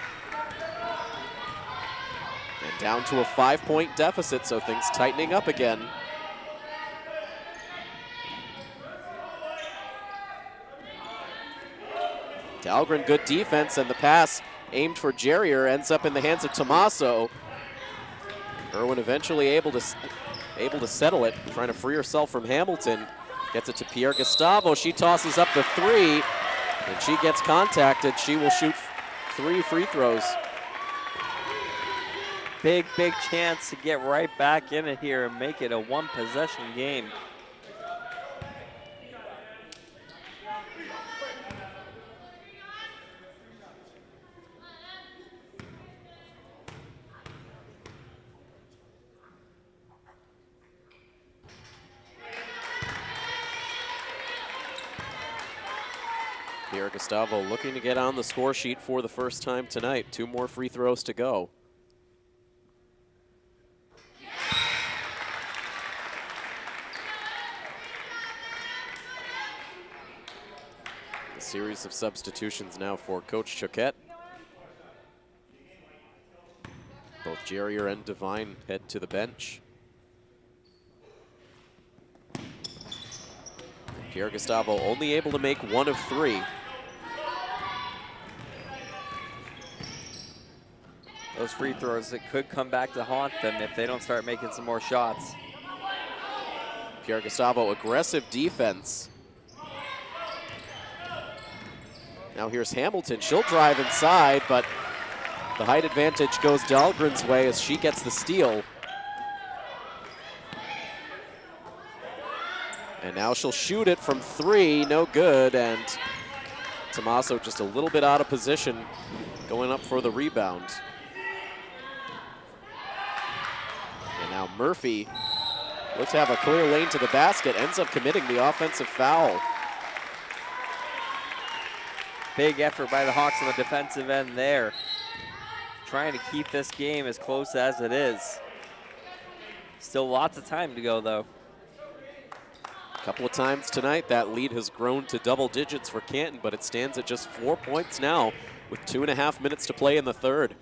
And down to a 5-point deficit, so things tightening up again. Dahlgren, good defense, and the pass aimed for Jerrier ends up in the hands of Tomaso. Irwin eventually able to settle it, trying to free herself from Hamilton. Gets it to Pierre Gustavo. She tosses up the three, and she gets contacted. She will shoot 3 free throws. Big chance to get right back in it here and make it a 1-possession game. Pierre Gustavo looking to get on the score sheet for the first time tonight. 2 more free throws to go. A series of substitutions now for Coach Choquette. Both Jerrier and Devine head to the bench. Pierre Gustavo only able to make 1 of 3. Those free throws that could come back to haunt them if they don't start making some more shots. Pierre Gustavo, aggressive defense. Now here's Hamilton. She'll drive inside, but the height advantage goes Dahlgren's way as she gets the steal. And now she'll shoot it from 3, no good, and Tomaso just a little bit out of position going up for the rebound. And now Murphy looks to have a clear lane to the basket, ends up committing the offensive foul. Big effort by the Hawks on the defensive end there. Trying to keep this game as close as it is. Still lots of time to go though. A couple of times tonight that lead has grown to double digits for Canton, but it stands at just 4 points now with 2.5 minutes to play in the third.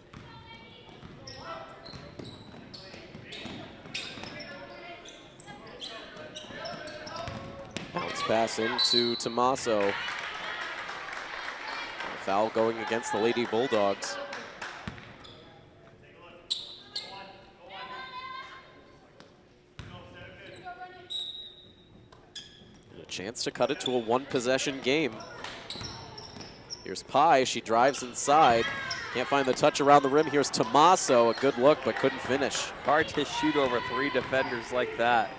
Bounce pass into Tomaso. Foul going against the Lady Bulldogs. And a chance to cut it to a 1-possession game. Here's Pye, she drives inside. Can't find the touch around the rim. Here's Tomaso, a good look, but couldn't finish. Hard to shoot over 3 defenders like that.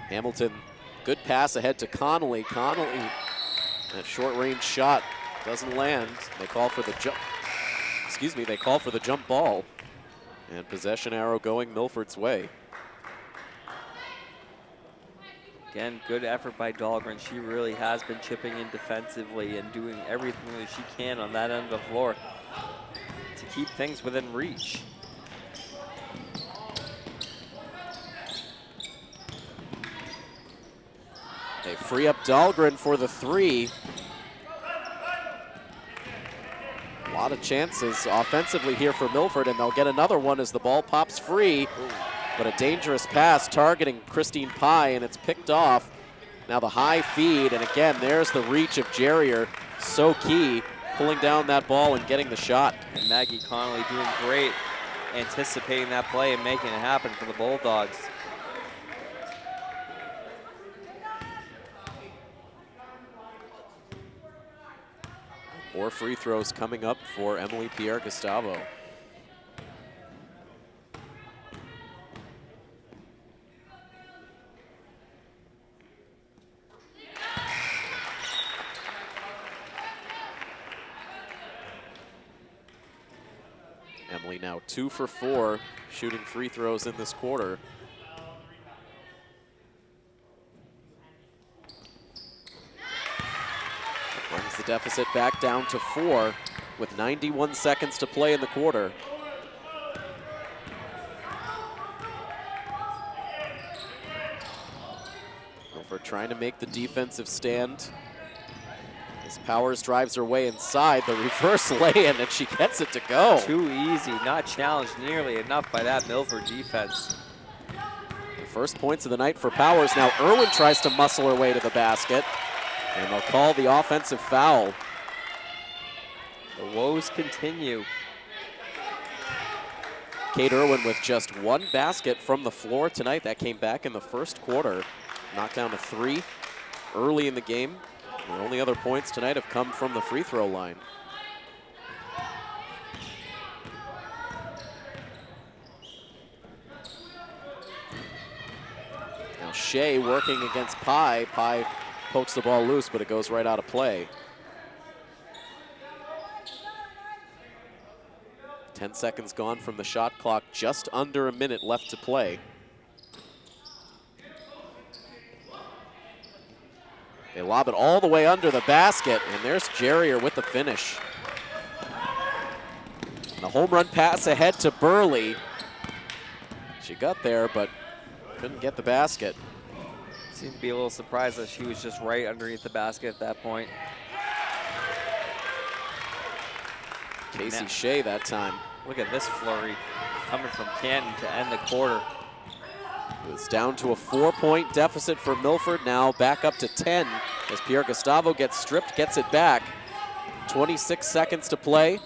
Hamilton, good pass ahead to Connolly. Connolly, that short-range shot doesn't land. They call for the jump. They call for the jump ball. And possession arrow going Milford's way. Again, good effort by Dahlgren. She really has been chipping in defensively and doing everything that she can on that end of the floor to keep things within reach. They free up Dahlgren for the 3. A lot of chances offensively here for Milford, and they'll get another one as the ball pops free. But a dangerous pass targeting Christine Pye, and it's picked off. Now the high feed, and again, there's the reach of Jerrier, so key. pulling down that ball and getting the shot. And Maggie Connolly doing great, anticipating that play and making it happen for the Bulldogs. More free throws coming up for Emily Pierre-Gustavo. Emily now 2 for 4 shooting free throws in this quarter. Brings the deficit back down to 4 with 91 seconds to play in the quarter. Milford trying to make the defensive stand. As Powers drives her way inside, the reverse lay-in, and she gets it to go. Too easy, not challenged nearly enough by that Milford defense. The first points of the night for Powers. Now Irwin tries to muscle her way to the basket, and they'll call the offensive foul. The woes continue. Kate Irwin with just 1 basket from the floor tonight. That came back in the first quarter. Knocked down to 3 early in the game. The only other points tonight have come from the free throw line. Now Shea working against Pye. Pye pokes the ball loose, but it goes right out of play. 10 seconds gone from the shot clock, just under a minute left to play. They lob it all the way under the basket, and there's Jerrier with the finish. And the home run pass ahead to Burley. She got there, but couldn't get the basket. Seemed to be a little surprised that she was just right underneath the basket at that point. Casey Shea that time. Look at this flurry coming from Canton to end the quarter. It's down to a 4-point deficit for Milford, now back up to 10 as Pierre-Gustavo gets stripped, gets it back. 26 seconds to play.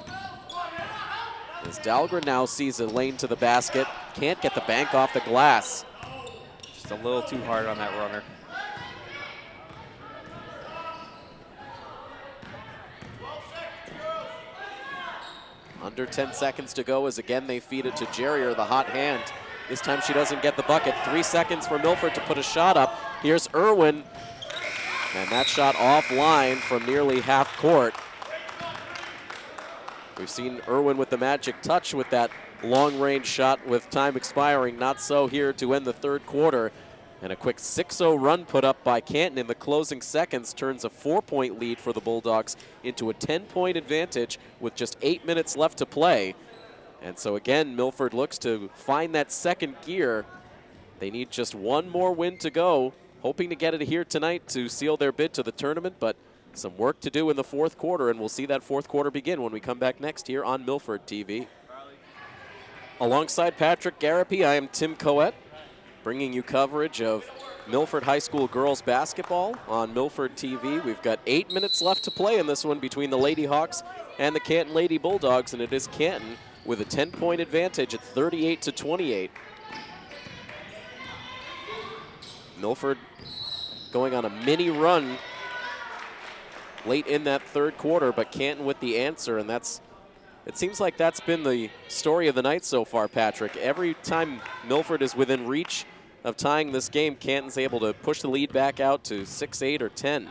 As Dahlgren now sees a lane to the basket, can't get the bank off the glass. Just a little too hard on that runner. Under 10 seconds to go as again they feed it to Jerrier, the hot hand. This time she doesn't get the bucket. 3 seconds for Milford to put a shot up. Here's Irwin, and that shot offline from nearly half court. We've seen Irwin with the magic touch with that long-range shot with time expiring. Not so here to end the third quarter. And a quick 6-0 run put up by Canton in the closing seconds turns a 4-point lead for the Bulldogs into a 10-point advantage with just 8 minutes left to play. And so again, Milford looks to find that second gear. They need just one more win to go, hoping to get it here tonight to seal their bid to the tournament, but some work to do in the fourth quarter, and we'll see that fourth quarter begin when we come back next here on Milford TV. Alongside Patrick Garapi, I am Tim Coet, bringing you coverage of Milford High School girls basketball on Milford TV. We've got 8 minutes left to play in this one between the Lady Hawks and the Canton Lady Bulldogs, and it is Canton with a 10-point advantage at 38-28. Milford going on a mini run late in that third quarter, but Canton with the answer, and it seems like that's been the story of the night so far, Patrick. Every time Milford is within reach of tying this game, Canton's able to push the lead back out to 6, 8, or 10.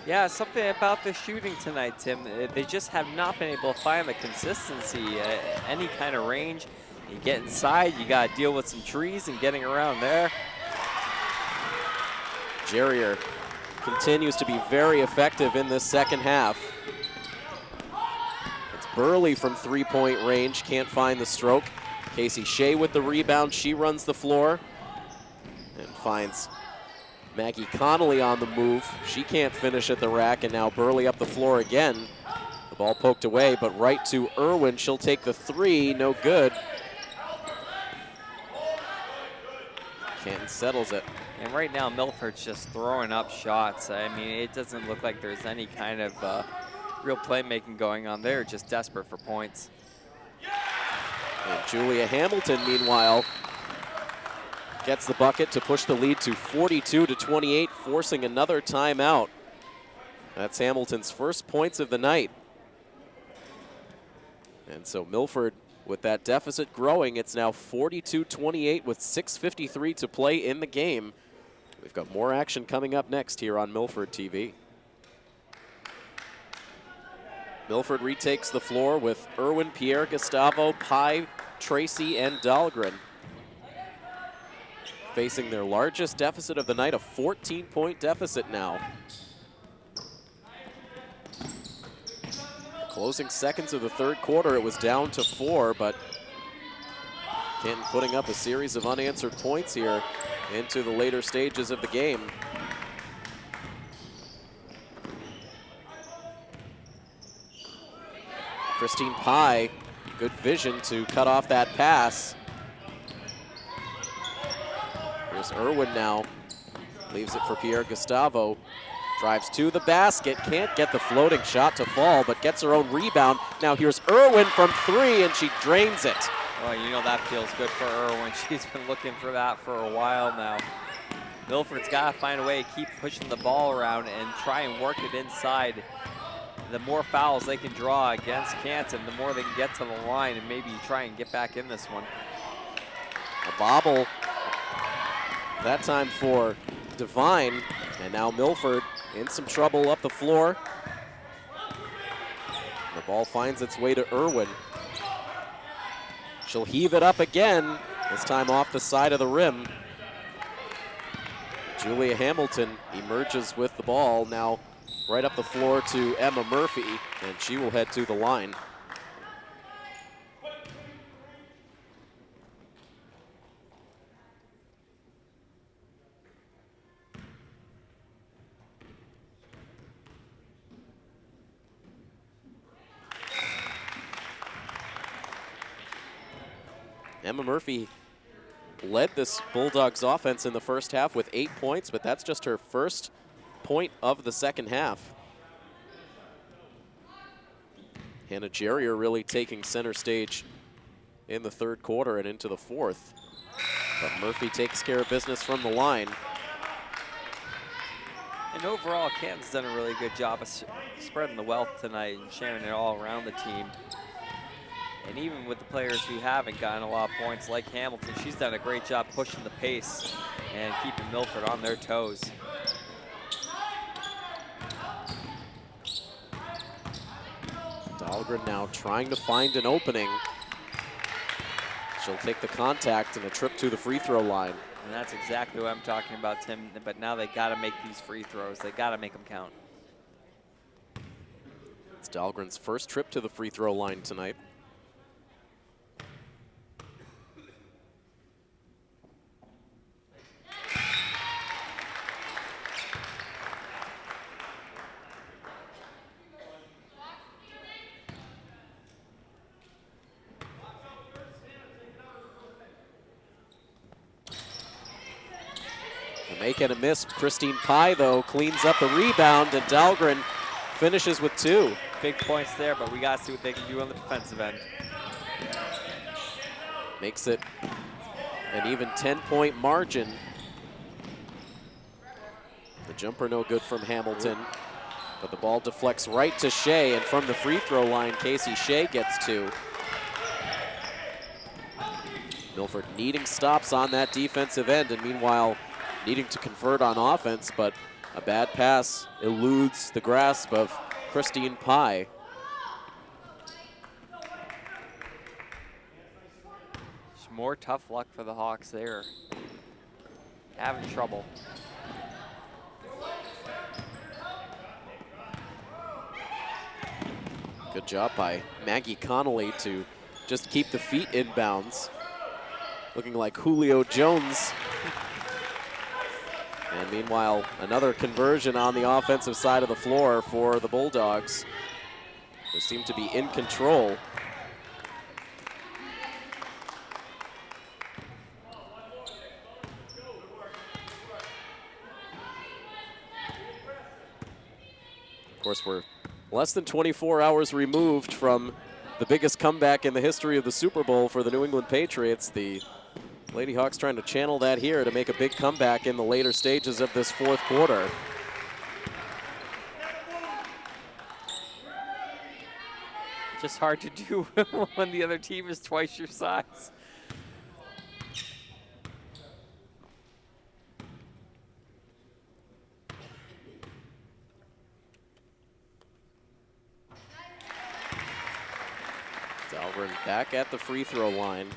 Yeah, something about the shooting tonight, Tim. They just have not been able to find the consistency, any kind of range. You get inside, you got to deal with some trees and getting around there. Jerrier continues to be very effective in this second half. It's Burley from three-point range, can't find the stroke. Casey Shea with the rebound, she runs the floor and finds Maggie Connolly on the move. She can't finish at the rack, and now Burley up the floor again. The ball poked away, but right to Irwin. She'll take the three, no good. Canton settles it. And right now, Milford's just throwing up shots. I mean, it doesn't look like there's any kind of real playmaking going on there, just desperate for points. And Julia Hamilton, meanwhile, gets the bucket to push the lead to 42-28, forcing another timeout. That's Hamilton's first points of the night. And so Milford, with that deficit growing, it's now 42-28 with 6:53 to play in the game. We've got more action coming up next here on Milford TV. Milford retakes the floor with Irwin, Pierre, Gustavo, Pye, Tracy, and Dahlgren. Facing their largest deficit of the night, a 14-point deficit now. Closing seconds of the third quarter, it was down to 4, but Canton putting up a series of unanswered points here into the later stages of the game. Christine Pye, good vision to cut off that pass. Here's Irwin now, leaves it for Pierre Gustavo. Drives to the basket, can't get the floating shot to fall, but gets her own rebound. Now here's Irwin from 3, and she drains it. Well, you know that feels good for Irwin. She's been looking for that for a while now. Milford's got to find a way to keep pushing the ball around and try and work it inside. The more fouls they can draw against Canton, the more they can get to the line and maybe try and get back in this one. A bobble, that time for Devine, and now Milford in some trouble up the floor. The ball finds its way to Irwin. She'll heave it up again, this time off the side of the rim. Julia Hamilton emerges with the ball, now right up the floor to Emma Murphy, and she will head to the line. Emma Murphy led this Bulldogs offense in the first half with 8 points, but that's just her first point of the second half. Hannah Jerrier really taking center stage in the third quarter and into the fourth. But Murphy takes care of business from the line. And overall, Canton's done a really good job of spreading the wealth tonight and sharing it all around the team. And even with the players who haven't gotten a lot of points, like Hamilton, she's done a great job pushing the pace and keeping Milford on their toes. Dahlgren now trying to find an opening. She'll take the contact and a trip to the free throw line. And that's exactly what I'm talking about, Tim. But now they got to make these free throws. They got to make them count. It's Dahlgren's first trip to the free throw line tonight. Make and a miss. Christine Pye, though, cleans up the rebound, and Dahlgren finishes with 2. Big points there, but we got to see what they can do on the defensive end. Makes it an even 10-point margin. The jumper no good from Hamilton, but the ball deflects right to Shea, and from the free throw line, Casey Shea gets 2. Milford needing stops on that defensive end, and meanwhile, needing to convert on offense, but a bad pass eludes the grasp of Christine Pye. More tough luck for the Hawks there. Having trouble. Good job by Maggie Connolly to just keep the feet in bounds. Looking like Julio Jones. And meanwhile, another conversion on the offensive side of the floor for the Bulldogs, who seem to be in control. Of course, we're Less than 24 hours removed from the biggest comeback in the history of the Super Bowl for the New England Patriots. The Lady Hawks trying to channel that here to make a big comeback in the later stages of this fourth quarter. Just hard to do when the other team is twice your size. Dahlgren back at the free throw line.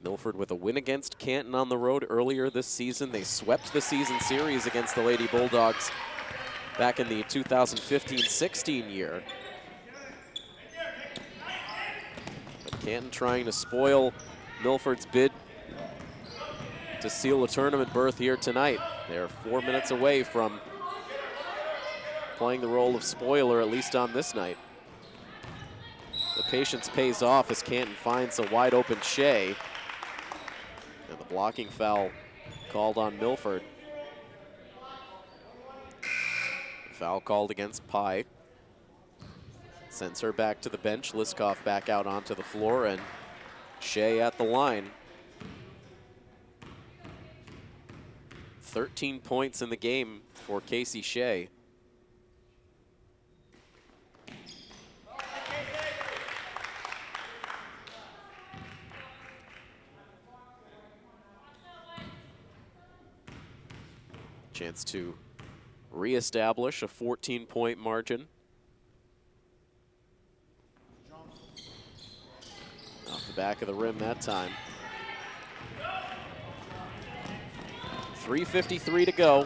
Milford with a win against Canton on the road earlier this season. They swept the season series against the Lady Bulldogs back in the 2015-16 year. But Canton trying to spoil Milford's bid to seal a tournament berth here tonight. They're 4 minutes away from playing the role of spoiler, at least on this night. The patience pays off as Canton finds a wide open Shea. And the blocking foul called on Milford. Foul called against Pye. Sends her back to the bench. Liskoff back out onto the floor, and Shea at the line. 13 points in the game for Casey Shea. Chance to reestablish a 14-point margin. Off the back of the rim that time. 3:53 to go.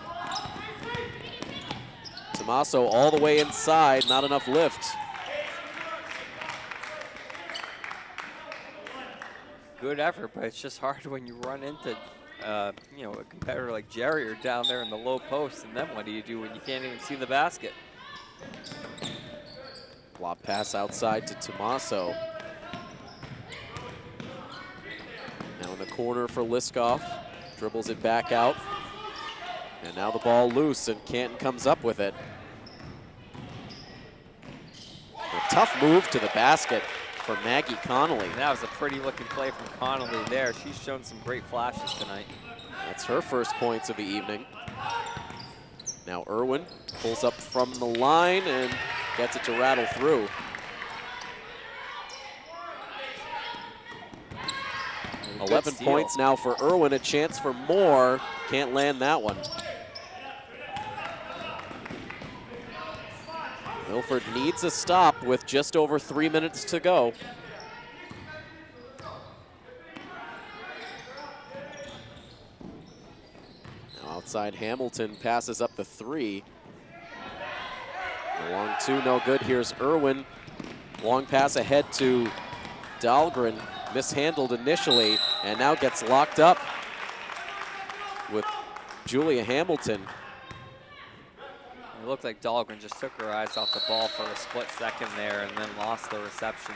Tommaso all the way inside, not enough lift. Good effort, but it's just hard when you run into you know, a competitor like Jerry or down there in the low post, and then what do you do when you can't even see the basket? Lob pass outside to Tommaso. Now in the corner for Liskoff. Dribbles it back out. And now the ball loose, and Canton comes up with it. A tough move to the basket for Maggie Connolly. And that was a pretty looking play from Connolly there. She's shown some great flashes tonight. That's her first points of the evening. Now Irwin pulls up from the line and gets it to rattle through. Good 11 steal. points now for Irwin, a chance for more. Can't land that one. Milford needs a stop with just over 3 minutes to go. Now outside Hamilton passes up the three. The long two, no good. Here's Irwin. Long pass ahead to Dahlgren. Mishandled initially, and now gets locked up with Julia Hamilton. It looked like Dahlgren just took her eyes off the ball for a split second there and then lost the reception.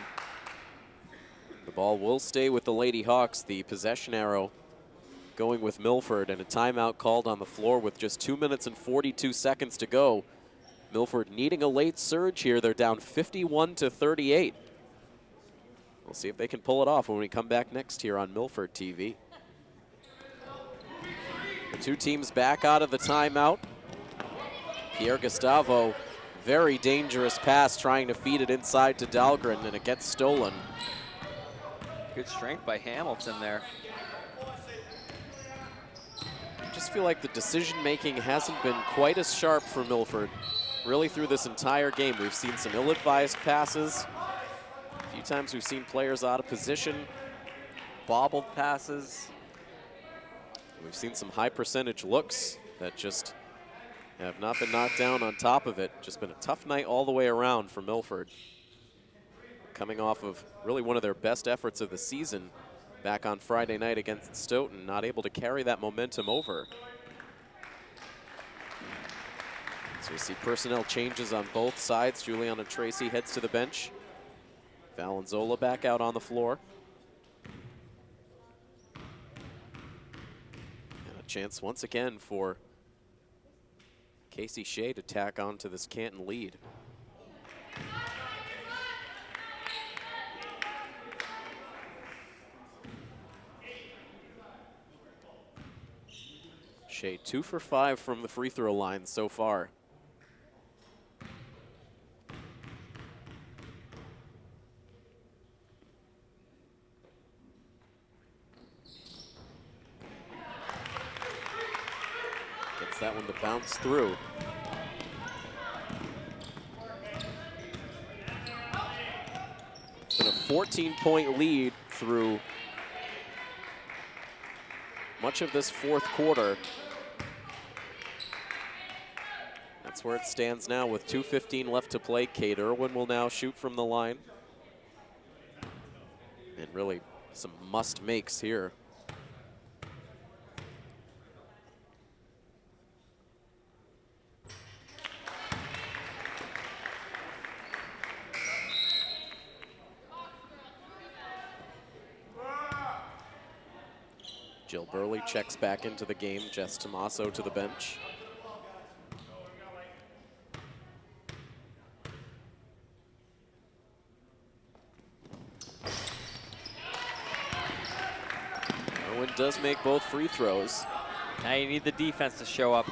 The ball will stay with the Lady Hawks. The possession arrow going with Milford, and a timeout called on the floor with just 2 minutes and 42 seconds to go. Milford needing a late surge here. They're down 51-38. We'll see if they can pull it off when we come back next here on Milford TV. The two teams back out of the timeout. Pierre Gustavo, very dangerous pass, trying to feed it inside to Dahlgren, and it gets stolen. Good strength by Hamilton there. I just feel like the decision-making hasn't been quite as sharp for Milford. Really through this entire game, we've seen some ill-advised passes. A few times we've seen players out of position. Bobbled passes. We've seen some high percentage looks that just have not been knocked down on top of it. Just been a tough night all the way around for Milford. Coming off of really one of their best efforts of the season back on Friday night against Stoughton, not able to carry that momentum over. So we see personnel changes on both sides. Juliana Tracy heads to the bench. Valenzola back out on the floor. And a chance once again for Casey Shea to tack on to this Canton lead. Shea 2 for 5 from the free throw line so far. Gets that one to bounce through. It's been a 14-point lead through much of this fourth quarter. That's where it stands now with 2:15 left to play. Kate Irwin will now shoot from the line. And really some must makes here. Jill Burley checks back into the game. Jess Tomaso to the bench. Irwin does make both free throws. Now you need the defense to show up.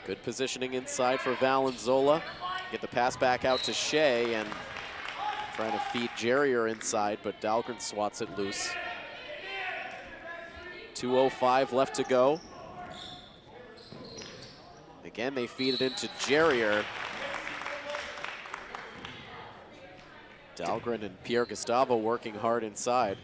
Good positioning inside for Valenzola. Get the pass back out to Shea, and trying to feed Jerrier inside, but Dahlgren swats it loose. 2:05 left to go. Again, they feed it into Jerrier. Dahlgren and Pierre Gustavo working hard inside.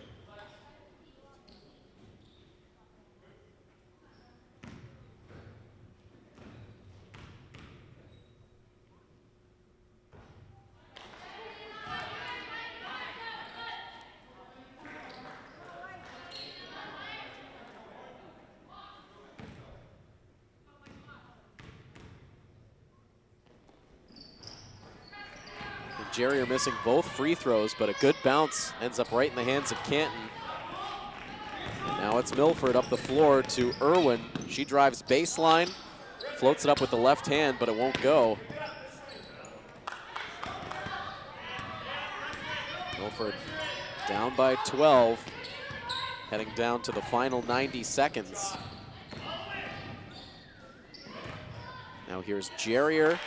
Jerrier missing both free throws, but a good bounce ends up right in the hands of Canton. And now it's Milford up the floor to Irwin. She drives baseline, floats it up with the left hand, but it won't go. Milford down by 12, heading down to the final 90 seconds. Now here's Jerrier.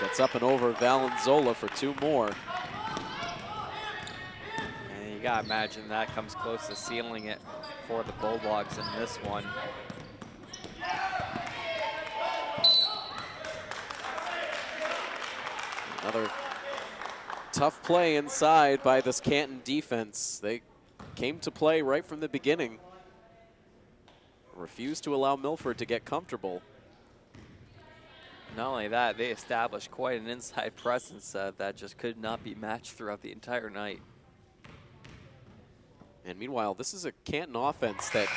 Gets up and over Valenzola for 2 more. And you gotta imagine that comes close to sealing it for the Bulldogs in this one. Another tough play inside by this Canton defense. They came to play right from the beginning. Refused to allow Milford to get comfortable. Not only that, they established quite an inside presence that just could not be matched throughout the entire night. And meanwhile, this is a Canton offense that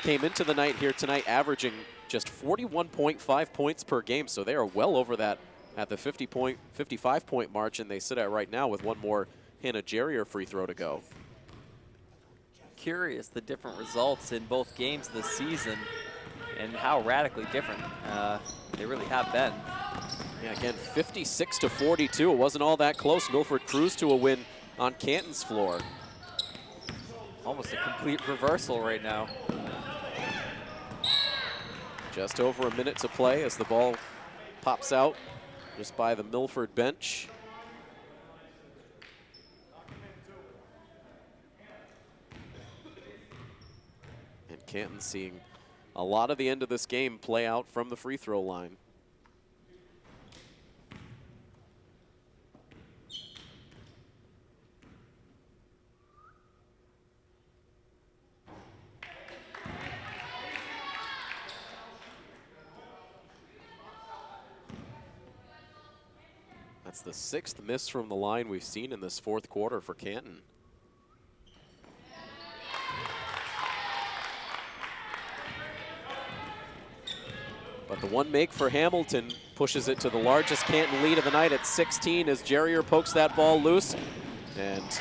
came into the night here tonight averaging just 41.5 points per game, so they are well over that at the 55-point margin they sit at right now with one more Hannah Jerrier free throw to go. Curious the different results in both games this season and how radically different they really have been. Yeah, again, 56-42. It wasn't all that close. Milford cruised to a win on Canton's floor. Almost a complete reversal right now. Just over a minute to play as the ball pops out just by the Milford bench. And Canton seeing a lot of the end of this game play out from the free throw line. That's the 6th miss from the line we've seen in this fourth quarter for Canton. But the one make for Hamilton pushes it to the largest Canton lead of the night at 16 as Jerrier pokes that ball loose. And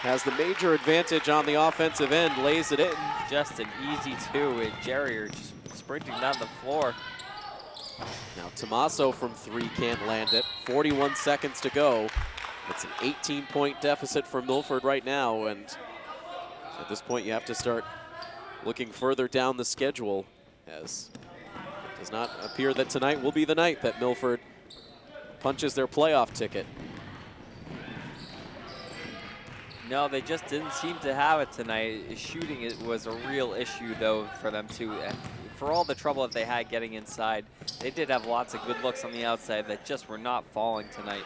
has the major advantage on the offensive end, lays it in. Just an easy two, and Jerry are just sprinting down the floor. Now Tommaso from three can't land it. 41 seconds to go. It's an 18-point deficit for Milford right now, and at this point you have to start looking further down the schedule, as it does not appear that tonight will be the night that Milford punches their playoff ticket. No, they just didn't seem to have it tonight. Shooting it was a real issue, though, for them too. And for all the trouble that they had getting inside, they did have lots of good looks on the outside that just were not falling tonight.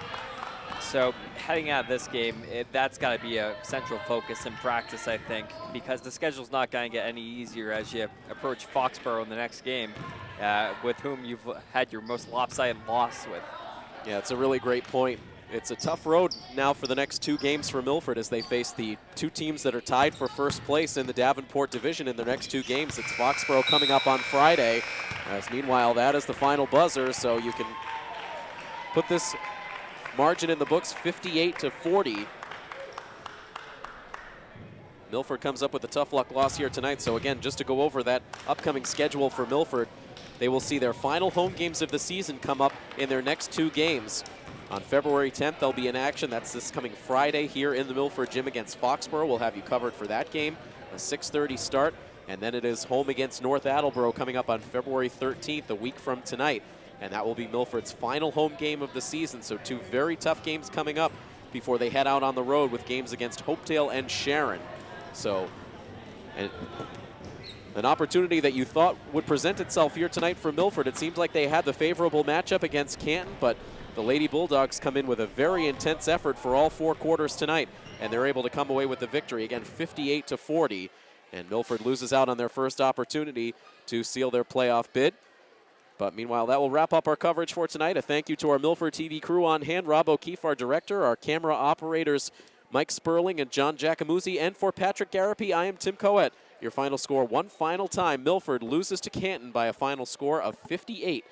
So heading out of this game, that's got to be a central focus in practice, I think, because the schedule's not going to get any easier as you approach Foxborough in the next game, with whom you've had your most lopsided loss with. Yeah, it's a really great point. It's a tough road now for the next two games for Milford as they face the two teams that are tied for first place in the Davenport division in their next two games. It's Foxborough coming up on Friday. As meanwhile, that is the final buzzer, so you can put this margin in the books, 58-40. Milford comes up with a tough luck loss here tonight. So again, just to go over that upcoming schedule for Milford, they will see their final home games of the season come up in their next two games. On February 10th, they'll be in action. That's this coming Friday here in the Milford Gym against Foxborough. We'll have you covered for that game, a 6:30 start. And then it is home against North Attleboro coming up on February 13th, a week from tonight. And that will be Milford's final home game of the season. So two very tough games coming up before they head out on the road with games against Hopedale and Sharon. So an opportunity that you thought would present itself here tonight for Milford. It seems like they had the favorable matchup against Canton, but the Lady Bulldogs come in with a very intense effort for all four quarters tonight, and they're able to come away with the victory, again, 58-40. And Milford loses out on their first opportunity to seal their playoff bid. But meanwhile, that will wrap up our coverage for tonight. A thank you to our Milford TV crew on hand, Rob O'Keefe, our director, our camera operators, Mike Sperling and John Giacomuzzi, and for Patrick Garapi, I am Tim Coet. Your final score one final time. Milford loses to Canton by a final score of 58-40.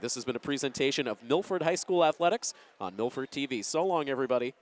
This has been a presentation of Milford High School Athletics on Milford TV. So long, everybody.